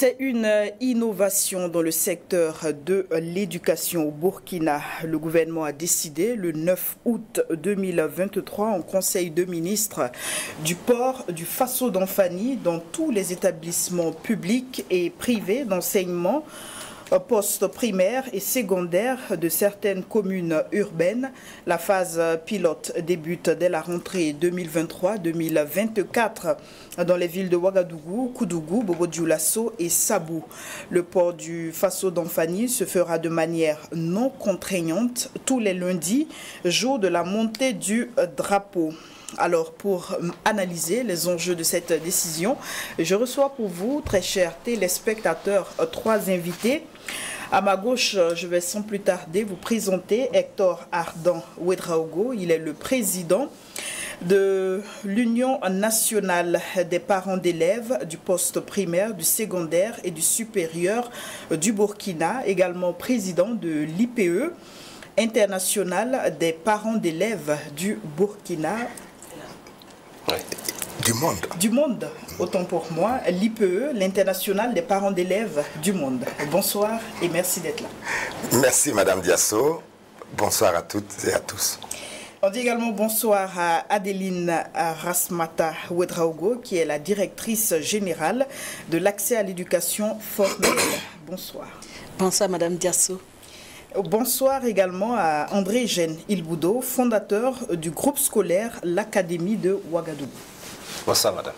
C'est une innovation dans le secteur de l'éducation au Burkina. Le gouvernement a décidé le 9 août 2023 en Conseil de ministres du port du Faso d'Anfani dans tous les établissements publics et privés d'enseignement post-primaire et secondaire de certaines communes urbaines. La phase pilote débute dès la rentrée 2023-2024 dans les villes de Ouagadougou, Koudougou, Bobo-Dioulasso et Sabou. Le port du Faso d'Anfani se fera de manière non contraignante tous les lundis, jour de la montée du drapeau. Alors, pour analyser les enjeux de cette décision, je reçois pour vous, très chers téléspectateurs, trois invités. À ma gauche, je vais sans plus tarder vous présenter Hector Ardan Ouedraogo. Il est le président de l'Union nationale des parents d'élèves du poste primaire, du secondaire et du supérieur du Burkina, également président de l'IPE, international des parents d'élèves du Burkina. Du monde. Du monde, autant pour moi, l'IPE, l'International des parents d'élèves du monde. Bonsoir et merci d'être là. Merci Madame Diasso. Bonsoir à toutes et à tous. On dit également bonsoir à Adeline Rasmata Ouedraogo, qui est la directrice générale de l'accès à l'éducation formelle. Bonsoir. Bonsoir Madame Diasso. Bonsoir également à André Jeanne Ilboudo, fondateur du groupe scolaire l'Académie de Ouagadougou. Bonsoir madame.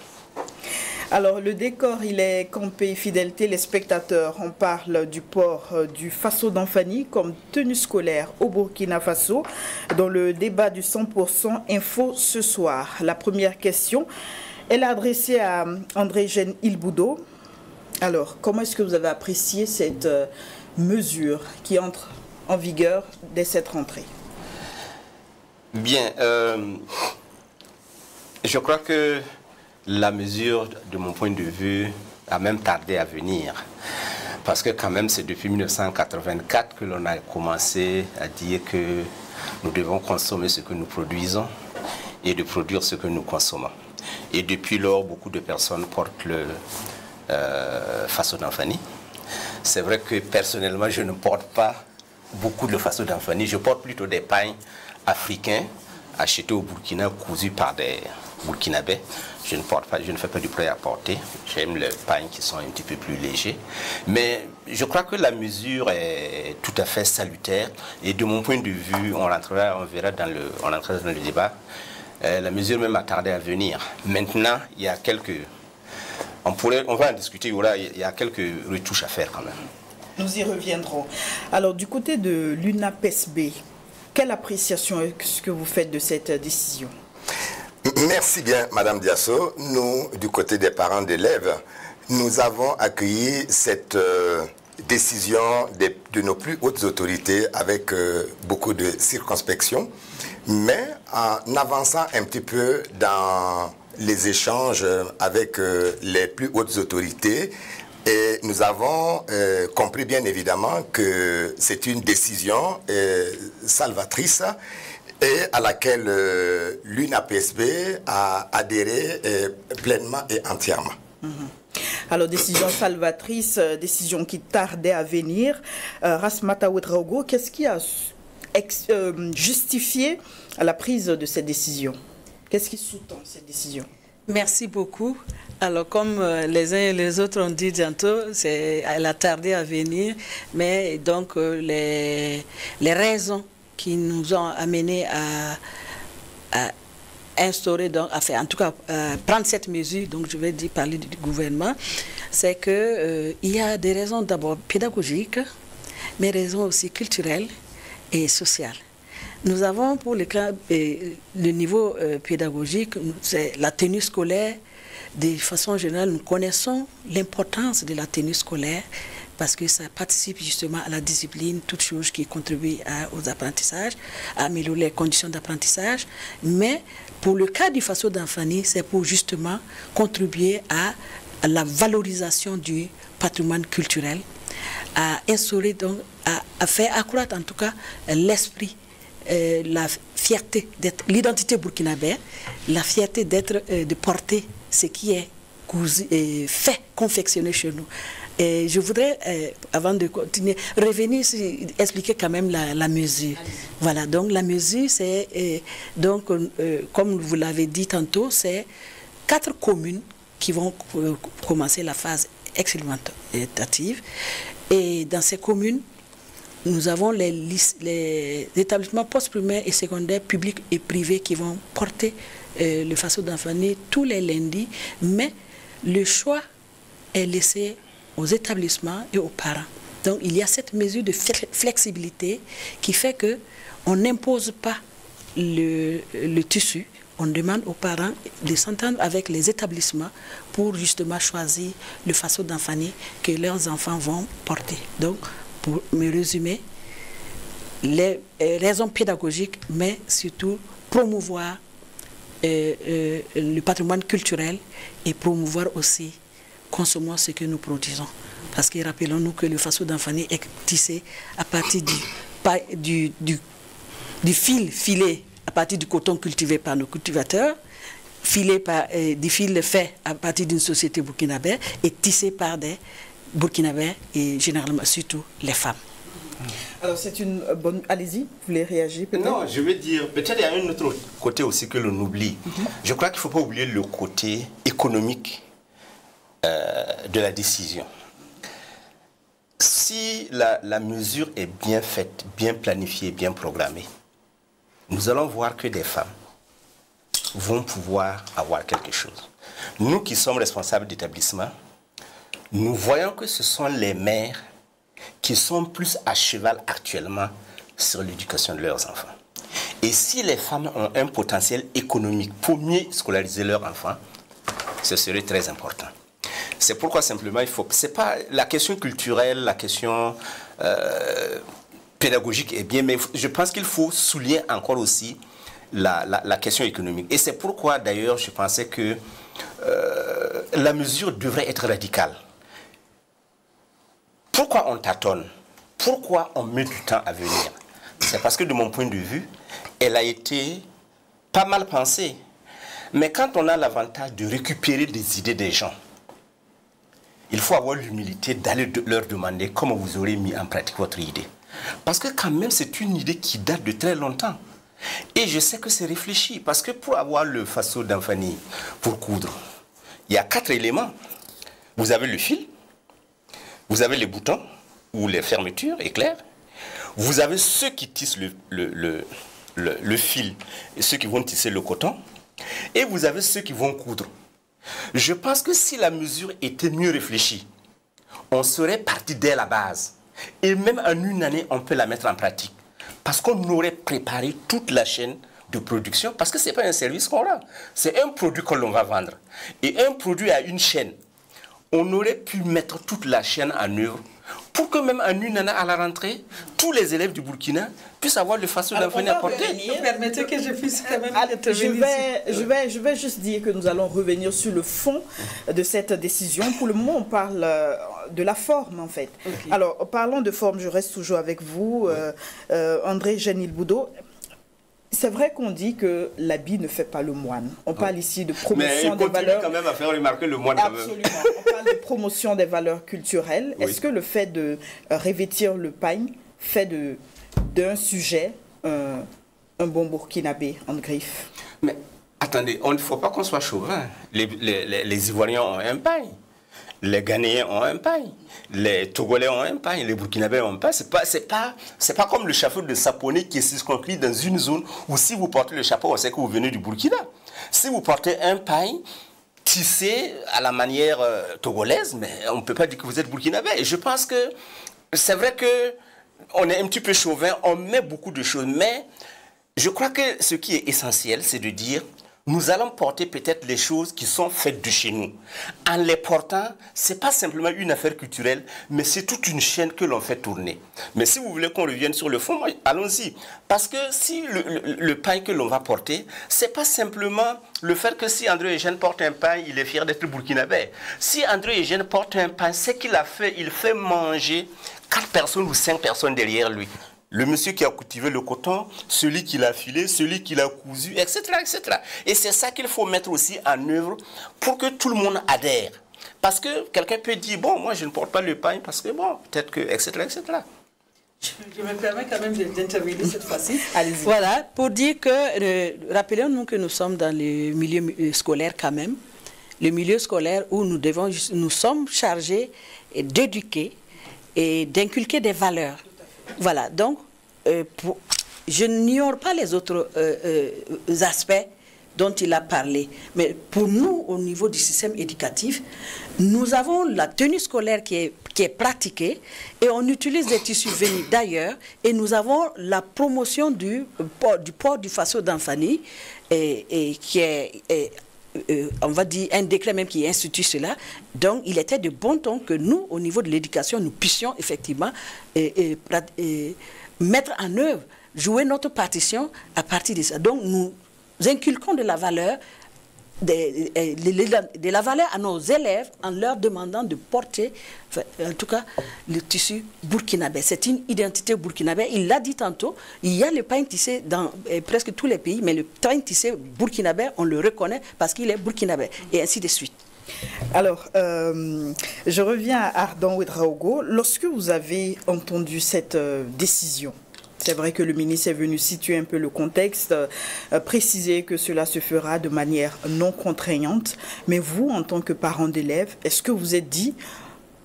Alors le décor il est campé, fidélité les spectateurs. On parle du port du Faso d'Anfani comme tenue scolaire au Burkina Faso dans le débat du 100% info ce soir. La première question elle est adressée à André Jeanne Ilboudo. Alors comment est-ce que vous avez apprécié cette mesure qui entre en vigueur dès cette rentrée? Bien, je crois que la mesure, de mon point de vue, a même tardé à venir. Parce que quand même, c'est depuis 1984 que l'on a commencé à dire que nous devons consommer ce que nous produisons et de produire ce que nous consommons. Et depuis lors, beaucoup de personnes portent le Faso d'Anfani. C'est vrai que personnellement, je ne porte pas beaucoup de Faso d'Anfani. Je porte plutôt des pagnes africains achetés au Burkina, cousus par des Burkinabés. Je ne fais pas du prêt-à-porter. J'aime les pagnes qui sont un petit peu plus légers. Mais je crois que la mesure est tout à fait salutaire. Et de mon point de vue, on rentrera dans le débat. La mesure même a tardé à venir. Maintenant, il y a quelques... On va en discuter, il y a quelques retouches à faire quand même. Nous y reviendrons. Alors, du côté de l'UNAPESB, quelle appréciation est-ce que vous faites de cette décision? Merci bien, Madame Diasso. Nous, du côté des parents d'élèves, nous avons accueilli cette décision de nos plus hautes autorités avec beaucoup de circonspection, mais en avançant un petit peu dans les échanges avec les plus hautes autorités, et nous avons compris bien évidemment que c'est une décision salvatrice et à laquelle l'UNAPESB a adhéré pleinement et entièrement. Alors, décision salvatrice, décision qui tardait à venir. Rasmata Ouedraogo, qu'est-ce qui a justifié la prise de cette décision? Qu'est-ce qui sous-tend cette décision? Merci beaucoup. Alors, comme les uns et les autres ont dit tantôt, elle a tardé à venir, mais donc les raisons qui nous ont amenés à instaurer, donc, en tout cas, prendre cette mesure, donc je vais parler du gouvernement, c'est qu'il y a des raisons d'abord pédagogiques, mais raisons aussi culturelles et sociales. Nous avons pour le niveau pédagogique, c'est la tenue scolaire. De façon générale, nous connaissons l'importance de la tenue scolaire parce que ça participe justement à la discipline, toutes choses qui contribuent aux apprentissages, à améliorer les conditions d'apprentissage. Mais pour le cas du Faso d'Anfani, c'est pour justement contribuer à la valorisation du patrimoine culturel, à instaurer donc, à faire accroître en tout cas l'esprit, la fierté d'être l'identité burkinabé, la fierté d'être de porter ce qui est fait, confectionné chez nous, Et je voudrais, avant de continuer, revenir, expliquer quand même la mesure. Voilà, donc la mesure, c'est, comme vous l'avez dit tantôt, c'est 4 communes qui vont commencer la phase expérimentative. Et dans ces communes, nous avons les établissements postprimaires et secondaires publics et privés qui vont porter le FASO d'Anfani tous les lundis, mais le choix est laissé aux établissements et aux parents. Donc il y a cette mesure de flexibilité qui fait qu'on n'impose pas le tissu. On demande aux parents de s'entendre avec les établissements pour justement choisir le FASO d'Anfani que leurs enfants vont porter. Donc, pour me résumer, les raisons pédagogiques, mais surtout promouvoir le patrimoine culturel et promouvoir aussi, consommons ce que nous produisons. Parce que rappelons-nous que le FASO d'Anfani est tissé à partir du filé, à partir du coton cultivé par nos cultivateurs, des fils faits à partir d'une société burkinabé et tissé par des burkinabés et généralement surtout les femmes. Alors c'est une bonne... Allez-y, vous voulez réagir peut-être? Non, je veux dire, peut-être il y a un autre côté aussi que l'on oublie. Je crois qu'il ne faut pas oublier le côté économique de la décision. Si la mesure est bien faite, bien planifiée, bien programmée, nous allons voir que des femmes vont pouvoir avoir quelque chose. Nous qui sommes responsables d'établissement, nous voyons que ce sont les mères qui sont plus à cheval actuellement sur l'éducation de leurs enfants. Et si les femmes ont un potentiel économique pour mieux scolariser leurs enfants, ce serait très important. C'est pourquoi simplement il faut... C'est pas la question culturelle, la question pédagogique est bien, mais je pense qu'il faut souligner encore aussi la question économique. Et c'est pourquoi d'ailleurs je pensais que la mesure devrait être radicale. Pourquoi on tâtonne? Pourquoi on met du temps à venir? C'est parce que de mon point de vue, elle a été pas mal pensée. Mais quand on a l'avantage de récupérer des idées des gens, il faut avoir l'humilité d'aller leur demander comment vous aurez mis en pratique votre idée. Parce que quand même, c'est une idée qui date de très longtemps. Et je sais que c'est réfléchi. Parce que pour avoir le FASO d'Anfani pour coudre, il y a 4 éléments. Vous avez le fil, vous avez les boutons ou les fermetures éclairs, vous avez ceux qui tissent le fil et ceux qui vont tisser le coton, et vous avez ceux qui vont coudre. Je pense que si la mesure était mieux réfléchie, on serait parti dès la base. Et même en une année, on peut la mettre en pratique. Parce qu'on aurait préparé toute la chaîne de production, parce que ce n'est pas un service qu'on rend. C'est un produit que l'on va vendre. Et un produit à une chaîne. On aurait pu mettre toute la chaîne en œuvre pour que même en une année à la rentrée, tous les élèves du Burkina puissent avoir le FASO d'Anfani à porter. Permettez que je puisse quand même... Je vais juste dire que nous allons revenir sur le fond de cette décision. Pour le moment, on parle de la forme, en fait. Okay. Alors, parlons de forme, je reste toujours avec vous, André Genil-Boudot. C'est vrai qu'on dit que l'habit ne fait pas le moine. On parle ici de promotion des valeurs... Mais il continue quand même à faire remarquer le moine. Absolument. On parle de promotion des valeurs culturelles. Oui. Est-ce que le fait de revêtir le pagne fait d'un sujet un bon burkinabé en griffe? Mais attendez, il ne faut pas qu'on soit chauvin. Les Ivoiriens ont un pagne. Les Ghanéens ont un pagne, les Togolais ont un pagne, les Burkinabés ont un pagne. C'est pas comme le chapeau de Saponé qui est circonscrit dans une zone où si vous portez le chapeau, on sait que vous venez du Burkina. Si vous portez un pagne tissé à la manière togolaise, mais on ne peut pas dire que vous êtes Burkinabé. Et je pense que c'est vrai qu'on est un petit peu chauvin, on met beaucoup de choses, mais je crois que ce qui est essentiel, c'est de dire... Nous allons porter peut-être les choses qui sont faites de chez nous. En les portant, ce n'est pas simplement une affaire culturelle, mais c'est toute une chaîne que l'on fait tourner. Mais si vous voulez qu'on revienne sur le fond, allons-y. Parce que si le pain que l'on va porter, ce n'est pas simplement le fait que si André Eugène porte un pain, il est fier d'être burkinabé. Si André Eugène porte un pain, ce qu'il a fait, il fait manger 4 personnes ou 5 personnes derrière lui. Le monsieur qui a cultivé le coton, celui qui l'a filé, celui qui l'a cousu, etc., etc. Et c'est ça qu'il faut mettre aussi en œuvre pour que tout le monde adhère. Parce que quelqu'un peut dire, bon, moi je ne porte pas le pagne parce que, bon, peut-être que, etc., etc. Je me permets quand même d'intervenir cette fois-ci. Allez-y. Voilà, pour dire que, rappelons-nous que nous sommes dans le milieu scolaire quand même, le milieu scolaire où nous sommes chargés d'éduquer et d'inculquer des valeurs. Voilà, donc, je n'ignore pas les autres aspects dont il a parlé. Mais pour nous, au niveau du système éducatif, nous avons la tenue scolaire qui est pratiquée et on utilise des tissus venus d'ailleurs et nous avons la promotion du port du faso d'Anfani et qui est... on va dire un décret même qui institue cela. Donc, il était de bon ton que nous, au niveau de l'éducation, nous puissions effectivement mettre en œuvre, jouer notre partition à partir de ça. Donc, nous inculquons de la valeur, de la valeur à nos élèves en leur demandant de porter, en tout cas, le tissu burkinabé. C'est une identité burkinabé. Il l'a dit tantôt, il y a le pain tissé dans presque tous les pays, mais le pain tissé burkinabé, on le reconnaît parce qu'il est burkinabé, et ainsi de suite. Alors, je reviens à Ardan Ouedraogo. Lorsque vous avez entendu cette décision, c'est vrai que le ministre est venu situer un peu le contexte, préciser que cela se fera de manière non contraignante. Mais vous, en tant que parent d'élèves, est-ce que vous êtes dit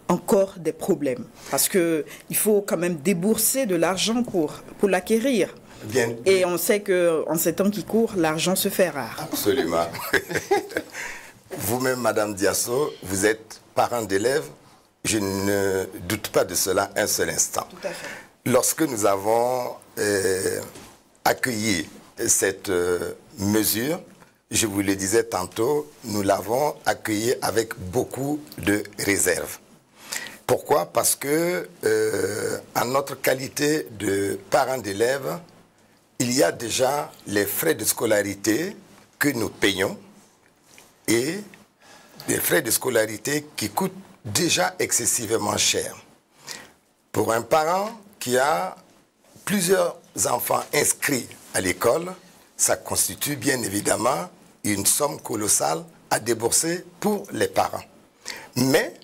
encore des problèmes? Parce qu'il faut quand même débourser de l'argent pour l'acquérir. Bien. Et on sait qu'en ces temps qui courent, l'argent se fait rare. Absolument. Vous-même, Madame Diasso, vous êtes parent d'élèves. Je ne doute pas de cela un seul instant. Tout à fait. Lorsque nous avons accueilli cette mesure, je vous le disais tantôt, nous l'avons accueillie avec beaucoup de réserve. Pourquoi? Parce que en notre qualité de parents d'élèves, il y a déjà les frais de scolarité que nous payons et des frais de scolarité qui coûtent déjà excessivement cher. Pour un parent qui a plusieurs enfants inscrits à l'école, ça constitue bien évidemment une somme colossale à débourser pour les parents. Mais,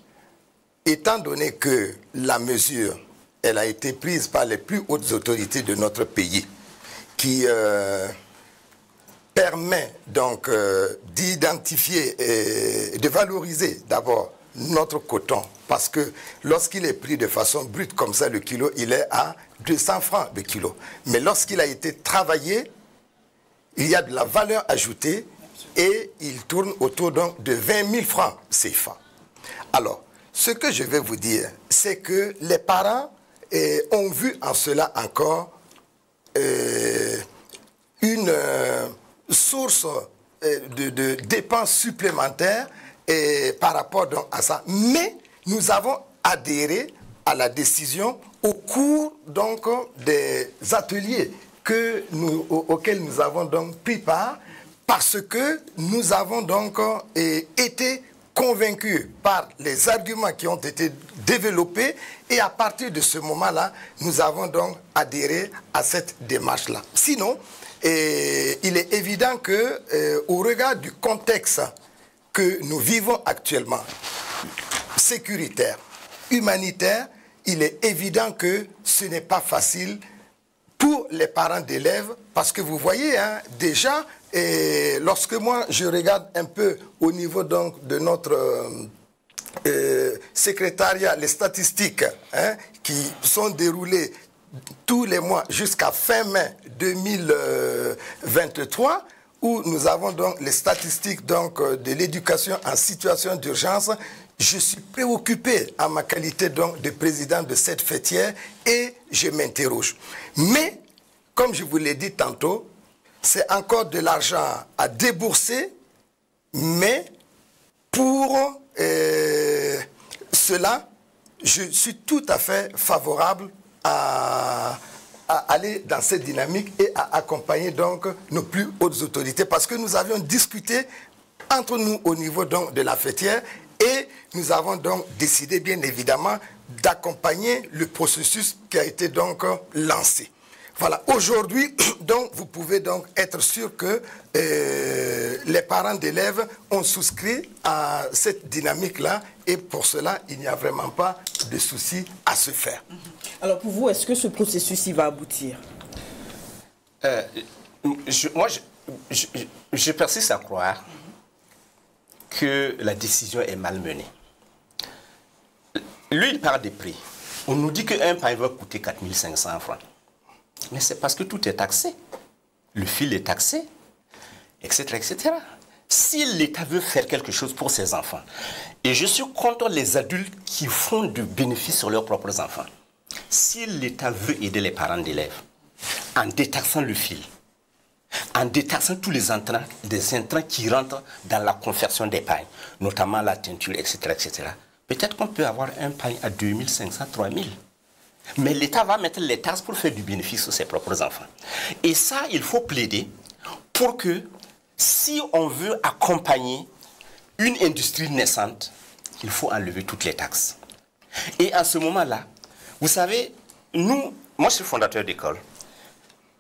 étant donné que la mesure, elle a été prise par les plus hautes autorités de notre pays, qui permet donc d'identifier et de valoriser d'abord notre coton, parce que lorsqu'il est pris de façon brute comme ça, le kilo, il est à 200 francs le kilo. Mais lorsqu'il a été travaillé, il y a de la valeur ajoutée et il tourne autour donc de 20 000 francs CFA. Alors, ce que je vais vous dire, c'est que les parents ont vu en cela encore une source de dépenses supplémentaires par rapport donc à ça. Mais nous avons adhéré à la décision au cours donc des ateliers auxquels nous avons donc pris part, parce que nous avons donc été convaincus par les arguments qui ont été développés, et à partir de ce moment-là, nous avons donc adhéré à cette démarche-là. Sinon, il est évident que au regard du contexte que nous vivons actuellement, sécuritaire, humanitaire, il est évident que ce n'est pas facile pour les parents d'élèves, parce que vous voyez, hein, déjà, lorsque moi je regarde un peu au niveau donc de notre secrétariat, les statistiques qui sont déroulées tous les mois jusqu'à fin mai 2023, où nous avons donc les statistiques donc de l'éducation en situation d'urgence. Je suis préoccupé en ma qualité donc de président de cette fêtière et je m'interroge. Mais, comme je vous l'ai dit tantôt, c'est encore de l'argent à débourser, mais pour cela, je suis tout à fait favorable à aller dans cette dynamique et à accompagner donc nos plus hautes autorités, parce que nous avions discuté entre nous au niveau donc de la fêtière et nous avons donc décidé bien évidemment d'accompagner le processus qui a été donc lancé. Voilà, aujourd'hui, donc, vous pouvez donc être sûr que les parents d'élèves ont souscrit à cette dynamique-là et pour cela, il n'y a vraiment pas de souci à se faire. Alors pour vous, est-ce que ce processus il va aboutir? Je persiste à croire que la décision est mal menée. Lui, il parle des prix. On nous dit qu'un pain va coûter 4 500 francs. Mais c'est parce que tout est taxé. Le fil est taxé, etc., etc. Si l'État veut faire quelque chose pour ses enfants, et je suis contre les adultes qui font du bénéfice sur leurs propres enfants, si l'État veut aider les parents d'élèves en détaxant le fil, en détaxant tous les intrants qui rentrent dans la confection des pains, notamment la teinture, etc., etc., peut-être qu'on peut avoir un pain à 2 500, 3 000. Mais l'État va mettre les taxes pour faire du bénéfice sur ses propres enfants. Et ça, il faut plaider pour que, si on veut accompagner une industrie naissante, il faut enlever toutes les taxes. Et à ce moment-là, vous savez, moi je suis fondateur d'école.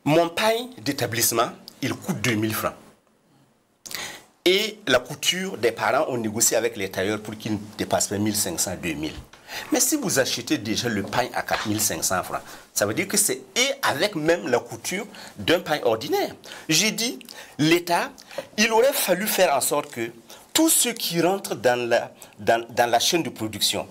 Mon pain d'établissement, il coûte 2 000 francs. Et la couture des parents, on négocie avec les tailleurs pour qu'ils ne dépassent pas 1 500, 2 000. Mais si vous achetez déjà le pain à 4 500 francs, ça veut dire que c'est avec même la couture d'un pain ordinaire. J'ai dit, l'État, il aurait fallu faire en sorte que tous ceux qui rentrent dans la chaîne de production,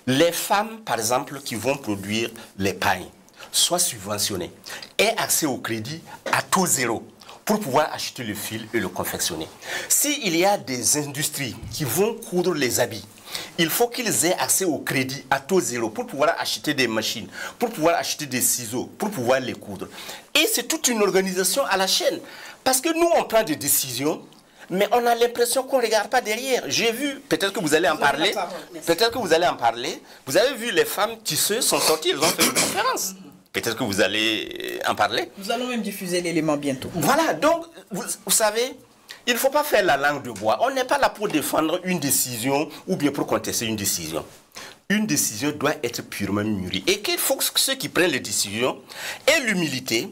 les femmes, par exemple, qui vont produire les pains, soient subventionnés, aient accès au crédit à taux zéro pour pouvoir acheter le fil et le confectionner. S'il y a des industries qui vont coudre les habits, il faut qu'ils aient accès au crédit à taux zéro pour pouvoir acheter des machines, pour pouvoir acheter des ciseaux, pour pouvoir les coudre. Et c'est toute une organisation à la chaîne. Parce que nous, on prend des décisions, mais on a l'impression qu'on ne regarde pas derrière. J'ai vu, peut-être que vous allez en parler, vous avez vu les femmes tisseuses sont sorties, elles ont fait une conférence. Peut-être que vous allez en parler. Nous allons même diffuser l'élément bientôt. Voilà, donc, vous savez, il ne faut pas faire la langue de bois. On n'est pas là pour défendre une décision ou bien pour contester une décision. Une décision doit être purement mûrie. Et qu'il faut que ceux qui prennent les décisions aient l'humilité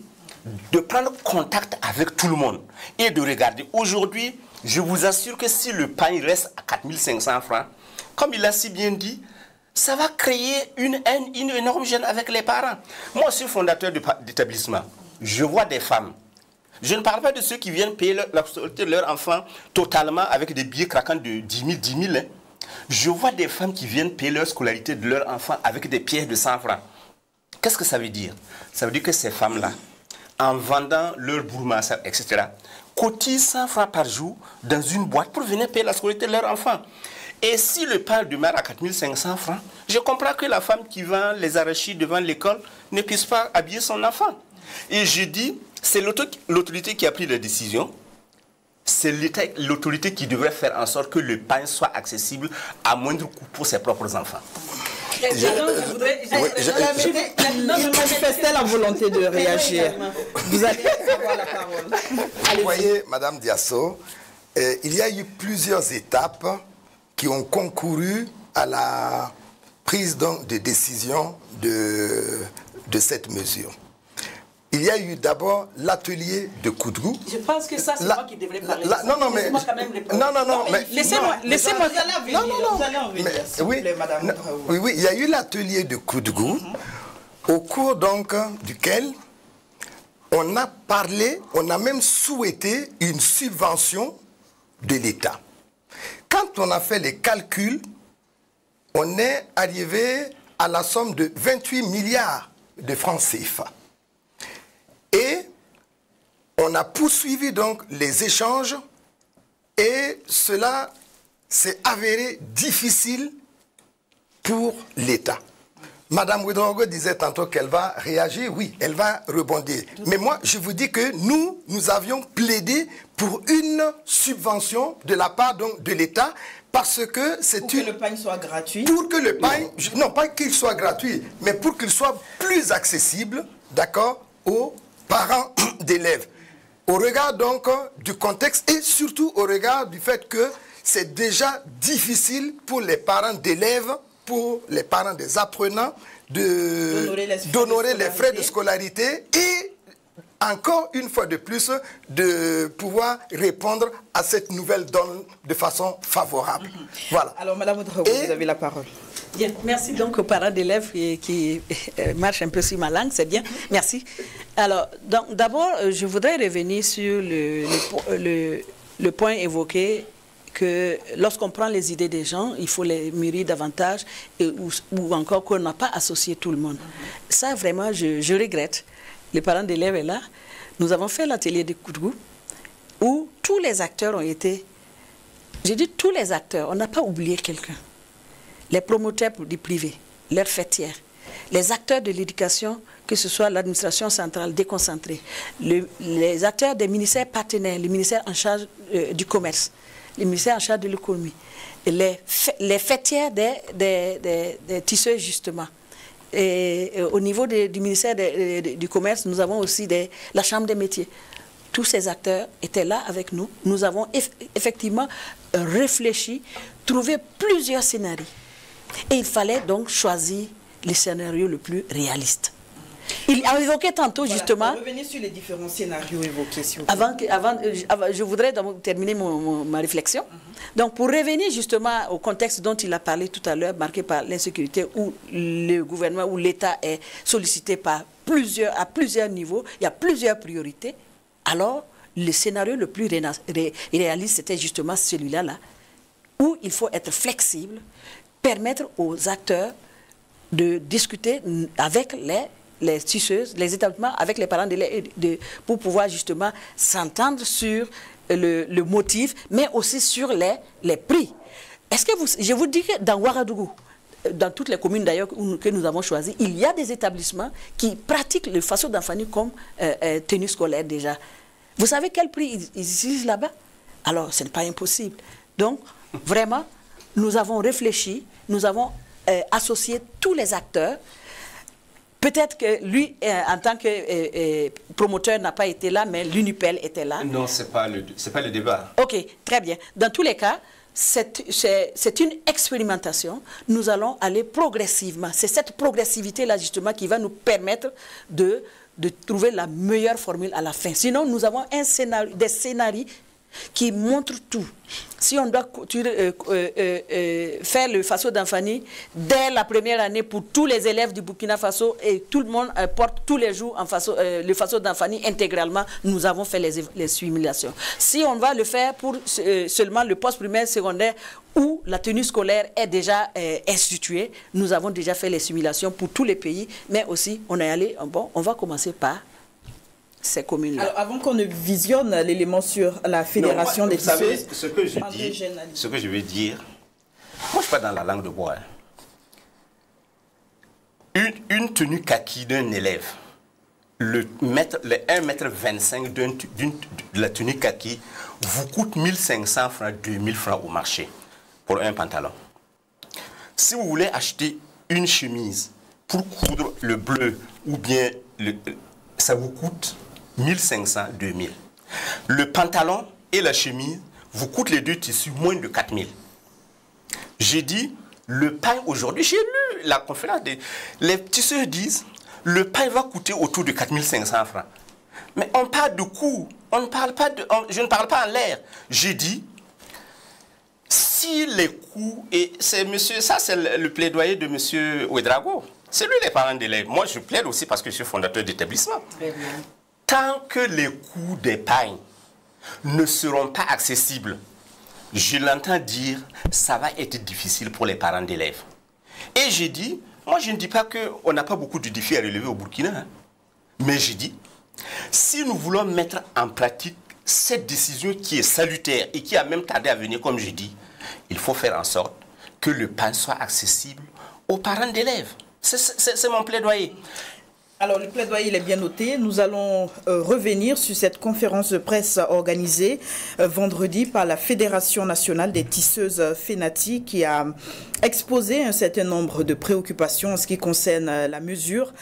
de prendre contact avec tout le monde et de regarder. Aujourd'hui, je vous assure que si le pain reste à 4 500 francs, comme il a si bien dit, ça va créer une énorme gêne avec les parents. Moi, je suis fondateur d'établissement. Je vois des femmes. Je ne parle pas de ceux qui viennent payer la scolarité de leurs enfants totalement avec des billets craquants de 10 000, Hein. Je vois des femmes qui viennent payer leur scolarité de leurs enfants avec des pièces de 100 francs. Qu'est-ce que ça veut dire? Ça veut dire que ces femmes-là, en vendant leur bourrmassa, etc., cotisent 100 francs par jour dans une boîte pour venir payer la scolarité de leurs enfants. Et si le pain demeure à 4 500 francs, je comprends que la femme qui vend les arachides devant l'école ne puisse pas habiller son enfant. Et je dis, c'est l'autorité qui a pris la décision. C'est l'autorité qui devrait faire en sorte que le pain soit accessible à moindre coût pour ses propres enfants. Il manifestait la volonté de réagir. Vous allez avoir la parole. Vous voyez, Madame Diasso, il y a eu plusieurs étapes qui ont concouru à la prise donc, de décision de cette mesure. Il y a eu d'abord l'atelier de Koudrou. Je pense que ça, c'est moi qui devrais parler. Non, non, mais... Laissez-moi... Oui, il y a eu l'atelier de Koudrou, au cours donc duquel on a parlé, on a même souhaité une subvention de l'État. Quand on a fait les calculs, on est arrivé à la somme de 28 milliards de francs CFA. Et on a poursuivi donc les échanges et cela s'est avéré difficile pour l'État. Madame Ouedraogo disait tantôt qu'elle va réagir, oui, elle va rebondir. Mais moi, je vous dis que nous avions plaidé pour une subvention de la part donc, de l'État parce que c'est que le pain soit gratuit. Pour que le pain, non pas qu'il soit gratuit, mais pour qu'il soit plus accessible, d'accord, aux parents d'élèves. Au regard donc du contexte et surtout au regard du fait que c'est déjà difficile pour les parents d'élèves, pour les parents des apprenants, d'honorer les frais de scolarité et encore une fois de plus, de pouvoir répondre à cette nouvelle donne de façon favorable. Voilà. Alors, Madame Ouedraogo, vous avez la parole. Bien, merci donc aux parents d'élèves qui marchent un peu sur ma langue, c'est bien, merci. Alors, d'abord, je voudrais revenir sur le point évoqué que lorsqu'on prend les idées des gens, il faut les mûrir davantage ou encore qu'on n'a pas associé tout le monde. Ça, vraiment, je regrette. Les parents d'élèves sont là. Nous avons fait l'atelier de Koudou où tous les acteurs ont été... J'ai dit tous les acteurs, on n'a pas oublié quelqu'un. Les promoteurs du privé, leurs fêtières, les acteurs de l'éducation, que ce soit l'administration centrale déconcentrée, les acteurs des ministères partenaires, les ministères en charge du commerce, les ministères en charge de l'économie, les fêtières des tisseurs justement. Et au niveau du ministère du commerce, nous avons aussi la chambre des métiers. Tous ces acteurs étaient là avec nous. Nous avons effectivement réfléchi, trouvé plusieurs scénarios. Et il fallait donc choisir le scénario le plus réaliste. Il a évoqué tantôt justement... Revenez sur les différents scénarios évoqués. Si vous je voudrais terminer ma réflexion. Donc pour revenir justement au contexte dont il a parlé tout à l'heure, marqué par l'insécurité, où le gouvernement, où l'État est sollicité à plusieurs niveaux, il y a plusieurs priorités. Alors le scénario le plus réaliste, c'était justement celui-là, où il faut être flexible, permettre aux acteurs de discuter avec les tisseuses, les établissements, avec les parents pour pouvoir justement s'entendre sur le motif, mais aussi sur les prix. Est-ce que je vous dis que dans Ouagadougou, dans toutes les communes d'ailleurs que nous avons choisies, il y a des établissements qui pratiquent le faso d'enfants comme tenue scolaire déjà. Vous savez quel prix ils utilisent là-bas? Alors, ce n'est pas impossible. Donc, vraiment, nous avons réfléchi, nous avons associé tous les acteurs. Peut-être que lui, en tant que promoteur, n'a pas été là, mais l'UNIPEL était là. Non, ce n'est pas le débat. Ok, très bien. Dans tous les cas, c'est une expérimentation. Nous allons aller progressivement. C'est cette progressivité-là, justement, qui va nous permettre de trouver la meilleure formule à la fin. Sinon, nous avons des scénarios qui montrent tout. Si on doit faire le Faso d'Anfani dès la première année pour tous les élèves du Burkina Faso et tout le monde porte tous les jours le Faso d'Anfani intégralement, nous avons fait les simulations. Si on va le faire pour seulement le poste primaire secondaire où la tenue scolaire est déjà instituée, nous avons déjà fait les simulations pour tous les pays, mais aussi on est allé, on va commencer par ces communes-là. Alors, avant qu'on ne visionne l'élément sur la fédération des tisseuses, ce que je veux dire, moi je ne suis pas dans la langue de bois. Une tenue kaki d'un élève, le 1,25 m de la tenue kaki vous coûte 1500 francs, 2000 francs au marché pour un pantalon. Si vous voulez acheter une chemise pour coudre le bleu ou bien ça vous coûte 1500, 2000. Le pantalon et la chemise vous coûtent les deux tissus moins de 4000. J'ai dit, le pain aujourd'hui, j'ai lu la conférence, les tisseurs disent, le pain va coûter autour de 4500 francs. Mais on parle de coût, on ne parle pas de, je ne parle pas en l'air. J'ai dit, si les coûts, et c'est le plaidoyer de M. Ouedraogo, c'est lui les parents d'élèves. Moi, je plaide aussi parce que je suis fondateur d'établissement. Tant que les coûts des pains ne seront pas accessibles, je l'entends dire, ça va être difficile pour les parents d'élèves. Et j'ai dit, moi je ne dis pas qu'on n'a pas beaucoup de défis à relever au Burkina, hein, mais j'ai dit, si nous voulons mettre en pratique cette décision qui est salutaire et qui a même tardé à venir, comme je dis, il faut faire en sorte que le pain soit accessible aux parents d'élèves. C'est mon plaidoyer. Alors, le plaidoyer il est bien noté. Nous allons revenir sur cette conférence de presse organisée vendredi par la Fédération nationale des tisseuses FENATI qui a exposé un certain nombre de préoccupations en ce qui concerne la mesure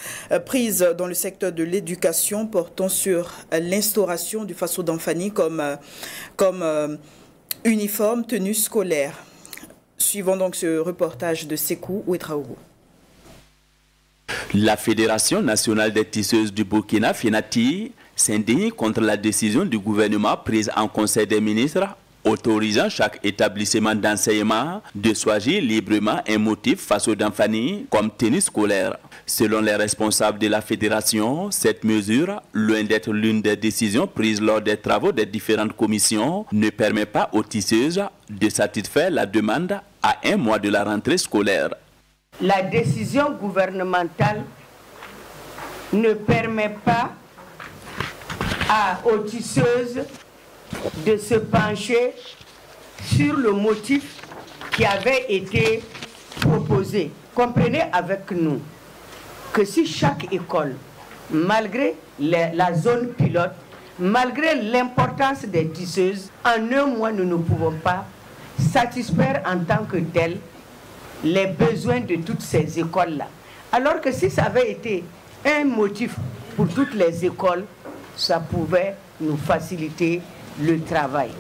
prise dans le secteur de l'éducation portant sur l'instauration du Faso d'Anfani comme uniforme tenue scolaire. Suivons donc ce reportage de Sékou Ouedraogo. La Fédération nationale des tisseuses du Burkina, FENATI, s'indigne contre la décision du gouvernement prise en Conseil des ministres autorisant chaque établissement d'enseignement de choisir librement un motif face aux enfants comme tenue scolaire. Selon les responsables de la fédération, cette mesure, loin d'être l'une des décisions prises lors des travaux des différentes commissions, ne permet pas aux tisseuses de satisfaire la demande à un mois de la rentrée scolaire. La décision gouvernementale ne permet pas aux tisseuses de se pencher sur le motif qui avait été proposé. Comprenez avec nous que si chaque école, malgré la zone pilote, malgré l'importance des tisseuses, en un mois nous ne pouvons pas satisfaire en tant que tel les besoins de toutes ces écoles-là. Alors que si ça avait été un motif pour toutes les écoles, ça pouvait nous faciliter le travail.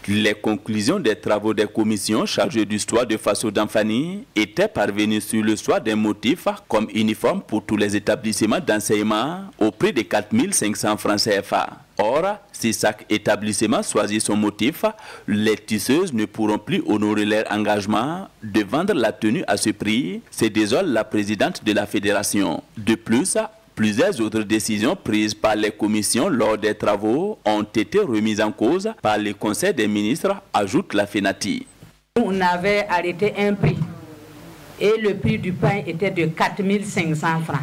Les conclusions des travaux des commissions chargées du choix de Faso d'Anfani étaient parvenues sur le choix d'un motif comme uniforme pour tous les établissements d'enseignement au prix de 4 500 francs CFA. Or, si chaque établissement choisit son motif, les tisseuses ne pourront plus honorer leur engagement de vendre la tenue à ce prix, se désole la présidente de la fédération. De plus, plusieurs autres décisions prises par les commissions lors des travaux ont été remises en cause par le Conseil des ministres, ajoute la FENATI. On avait arrêté un prix et le prix du pain était de 4 500 francs.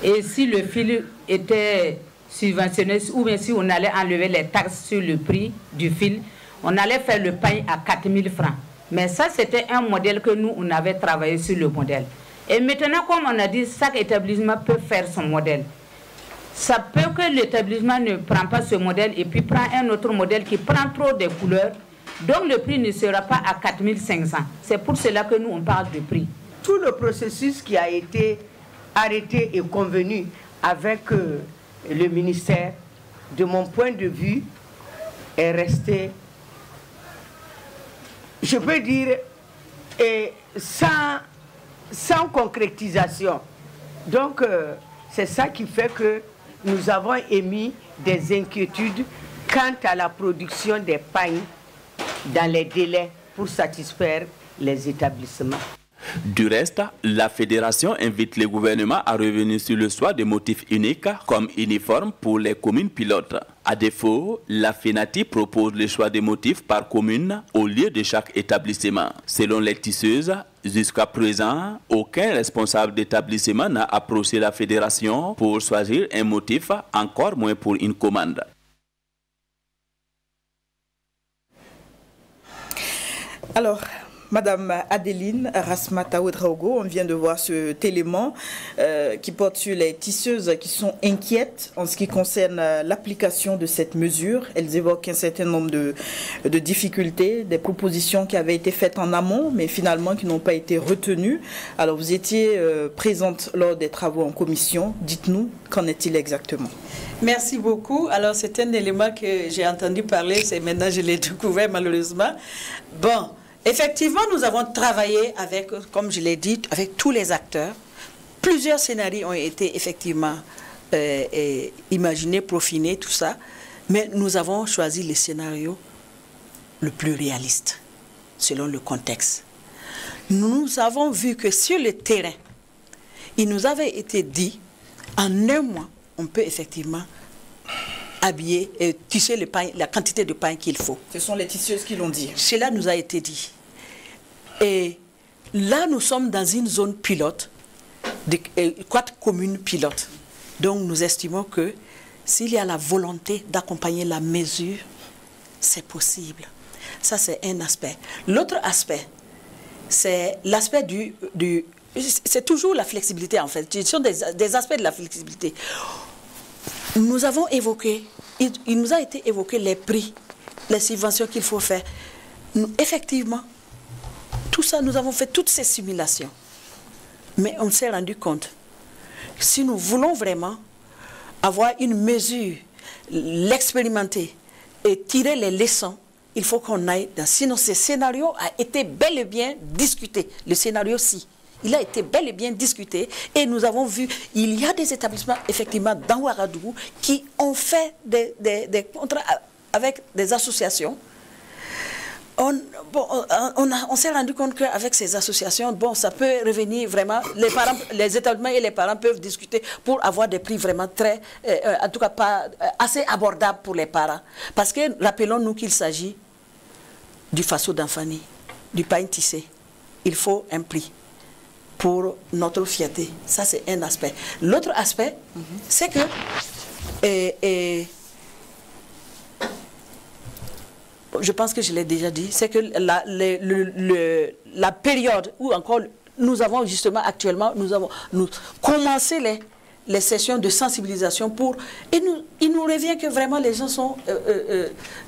Et si le fil était subventionné ou bien si on allait enlever les taxes sur le prix du fil, on allait faire le pain à 4 000 francs. Mais ça, c'était un modèle que nous, on avait travaillé sur le modèle. Et maintenant, comme on a dit, chaque établissement peut faire son modèle. Ça peut que l'établissement ne prend pas ce modèle et puis prend un autre modèle qui prend trop de couleurs. Donc le prix ne sera pas à 4 500. C'est pour cela que nous, on parle de prix. Tout le processus qui a été arrêté et convenu avec le ministère, de mon point de vue, est resté, je peux dire, sans concrétisation. Donc, c'est ça qui fait que nous avons émis des inquiétudes quant à la production des pains dans les délais pour satisfaire les établissements. Du reste, la fédération invite le gouvernement à revenir sur le choix de motifs uniques comme uniforme pour les communes pilotes. À défaut, la FENATI propose le choix des motifs par commune au lieu de chaque établissement. Selon les tisseuses, jusqu'à présent, aucun responsable d'établissement n'a approché la fédération pour choisir un motif, encore moins pour une commande. Alors, Madame Adeline Rasmata Ouedraogo, on vient de voir cet élément qui porte sur les tisseuses qui sont inquiètes en ce qui concerne l'application de cette mesure. Elles évoquent un certain nombre de difficultés, des propositions qui avaient été faites en amont, mais finalement qui n'ont pas été retenues. Alors, vous étiez présente lors des travaux en commission. Dites-nous, qu'en est-il exactement? Merci beaucoup. Alors, c'est un élément que j'ai entendu parler, c'est maintenant je l'ai découvert malheureusement. Bon. Effectivement, nous avons travaillé avec, comme je l'ai dit, avec tous les acteurs. Plusieurs scénarios ont été effectivement imaginés, peaufinés, tout ça. Mais nous avons choisi le scénario le plus réaliste, selon le contexte. Nous avons vu que sur le terrain, il nous avait été dit, en un mois, on peut effectivement habiller et tisser le pain, la quantité de pain qu'il faut. Ce sont les tisseuses qui l'ont dit. Cela nous a été dit. Et là, nous sommes dans une zone pilote, de 4 communes pilotes. Donc, nous estimons que s'il y a la volonté d'accompagner la mesure, c'est possible. Ça, c'est un aspect. L'autre aspect, c'est l'aspect c'est toujours la flexibilité, en fait. Ce sont des aspects de la flexibilité. Nous avons évoqué, il nous a été évoqué les prix, les subventions qu'il faut faire. Effectivement, tout ça, nous avons fait toutes ces simulations. Mais on s'est rendu compte, si nous voulons vraiment avoir une mesure, l'expérimenter et tirer les leçons, il faut qu'on aille dans... Sinon, ce scénario a été bel et bien discuté. Le scénario-ci, Il a été bel et bien discuté et nous avons vu, il y a des établissements effectivement dans Ouagadougou qui ont fait des contrats avec des associations. On s'est rendu compte qu'avec ces associations, bon, ça peut revenir vraiment, les établissements et les parents peuvent discuter pour avoir des prix vraiment très, en tout cas pas assez abordables pour les parents. Parce que rappelons-nous qu'il s'agit du faso d'Anfani, du pain tissé. Il faut un prix pour notre fierté. Ça, c'est un aspect. L'autre aspect, c'est que je pense que je l'ai déjà dit, c'est que la période où encore nous avons justement actuellement, nous commencé les sessions de sensibilisation pour... Et il nous revient que vraiment les gens sont...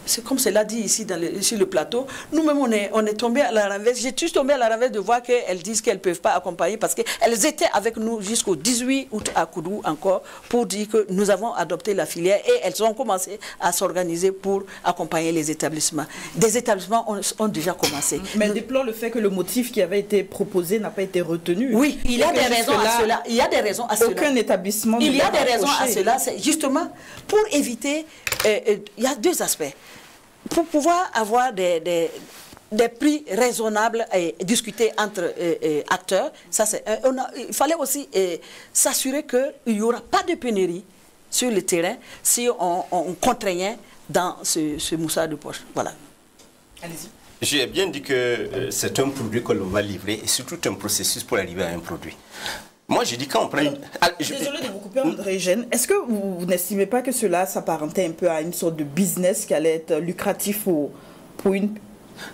c'est comme cela dit ici sur le plateau. Nous-mêmes, on est tombé à la renverse. J'ai juste tombé à la renverse de voir qu'elles disent qu'elles ne peuvent pas accompagner parce qu'elles étaient avec nous jusqu'au 18 août à Koudou encore pour dire que nous avons adopté la filière et elles ont commencé à s'organiser pour accompagner les établissements. Des établissements ont déjà commencé. Mais elle déplore le fait que le motif qui avait été proposé n'a pas été retenu. Oui, il y a des raisons à cela. Il y a des raisons à cela. Aucun établissement. Il y a des raisons à cela, c'est justement pour éviter, il y a deux aspects. Pour pouvoir avoir des prix raisonnables et discuter entre acteurs, ça c'est il fallait aussi s'assurer qu'il n'y aura pas de pénurie sur le terrain si on contraignait dans ce moussard de poche. Voilà. Allez-y. J'ai bien dit que c'est un produit que l'on va livrer et surtout un processus pour arriver à un produit. Moi, j'ai dit quand on prend une... Désolé de vous couper, André Eugène. Est-ce que vous n'estimez pas que cela s'apparentait un peu à une sorte de business qui allait être lucratif pour une...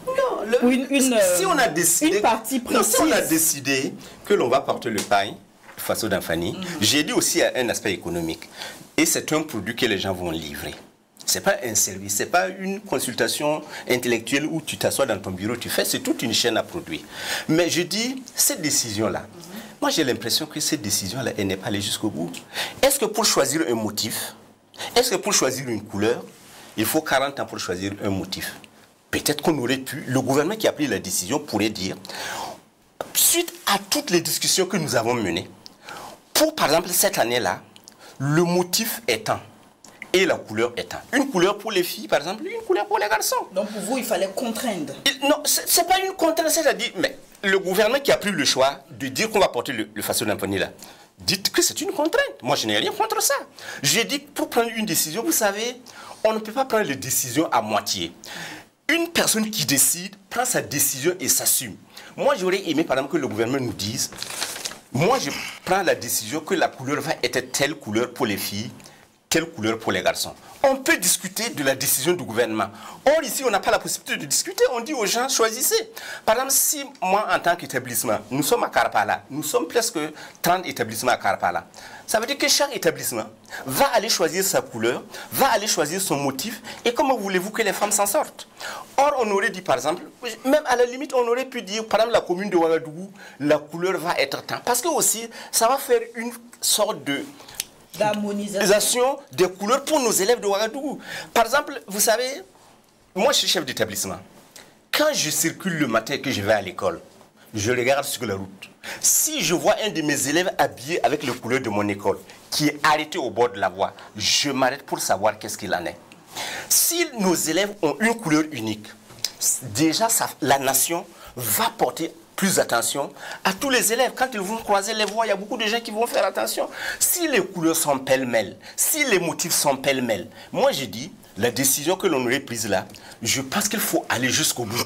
Non, si on a décidé... Une partie précise. Non, si on a décidé que l'on va porter le pain, le faso d'Anfani, j'ai dit aussi un aspect économique. Et c'est un produit que les gens vont livrer. Ce n'est pas un service, ce n'est pas une consultation intellectuelle où tu t'assois dans ton bureau, tu fais, c'est toute une chaîne à produire. Mais je dis, cette décision-là, moi j'ai l'impression que cette décision-là, elle n'est pas allée jusqu'au bout. Est-ce que pour choisir un motif, est-ce que pour choisir une couleur, il faut 40 ans pour choisir un motif? Peut-être qu'on aurait pu, le gouvernement qui a pris la décision pourrait dire, suite à toutes les discussions que nous avons menées, pour par exemple cette année-là, le motif étant et la couleur étant. Une couleur pour les filles, par exemple, une couleur pour les garçons. Donc pour vous, il fallait contraindre. Non, ce n'est pas une contrainte, c'est-à-dire, mais le gouvernement qui a pris le choix de dire qu'on va porter le faso d'Anfani là, dites que c'est une contrainte. Moi, je n'ai rien contre ça. J'ai dit que pour prendre une décision, vous savez, on ne peut pas prendre les décisions à moitié. Une personne qui décide, prend sa décision et s'assume. Moi, j'aurais aimé, par exemple, que le gouvernement nous dise, moi, je prends la décision que la couleur va être telle couleur pour les filles, telle couleur pour les garçons. On peut discuter de la décision du gouvernement. Or, ici, on n'a pas la possibilité de discuter. On dit aux gens, choisissez. Par exemple, si moi, en tant qu'établissement, nous sommes à Karpala, nous sommes presque 30 établissements à Karpala, ça veut dire que chaque établissement va aller choisir sa couleur, va aller choisir son motif, et comment voulez-vous que les femmes s'en sortent? Or, on aurait dit, par exemple, même à la limite, on aurait pu dire, par exemple, la commune de Ouagadougou, la couleur va être tant. Parce que aussi, ça va faire une sorte de d'harmonisation des couleurs pour nos élèves de Ouagadougou. Par exemple, vous savez, moi je suis chef d'établissement. Quand je circule le matin et que je vais à l'école, je regarde sur la route. Si je vois un de mes élèves habillé avec les couleurs de mon école, qui est arrêté au bord de la voie, je m'arrête pour savoir qu'est-ce qu'il en est. Si nos élèves ont une couleur unique, déjà la nation va porter plus attention à tous les élèves. Quand ils vont croiser les voies, il y a beaucoup de gens qui vont faire attention. Si les couleurs sont pêle-mêle, si les motifs sont pêle-mêle, moi j'ai dit, la décision que l'on aurait prise là, je pense qu'il faut aller jusqu'au bout.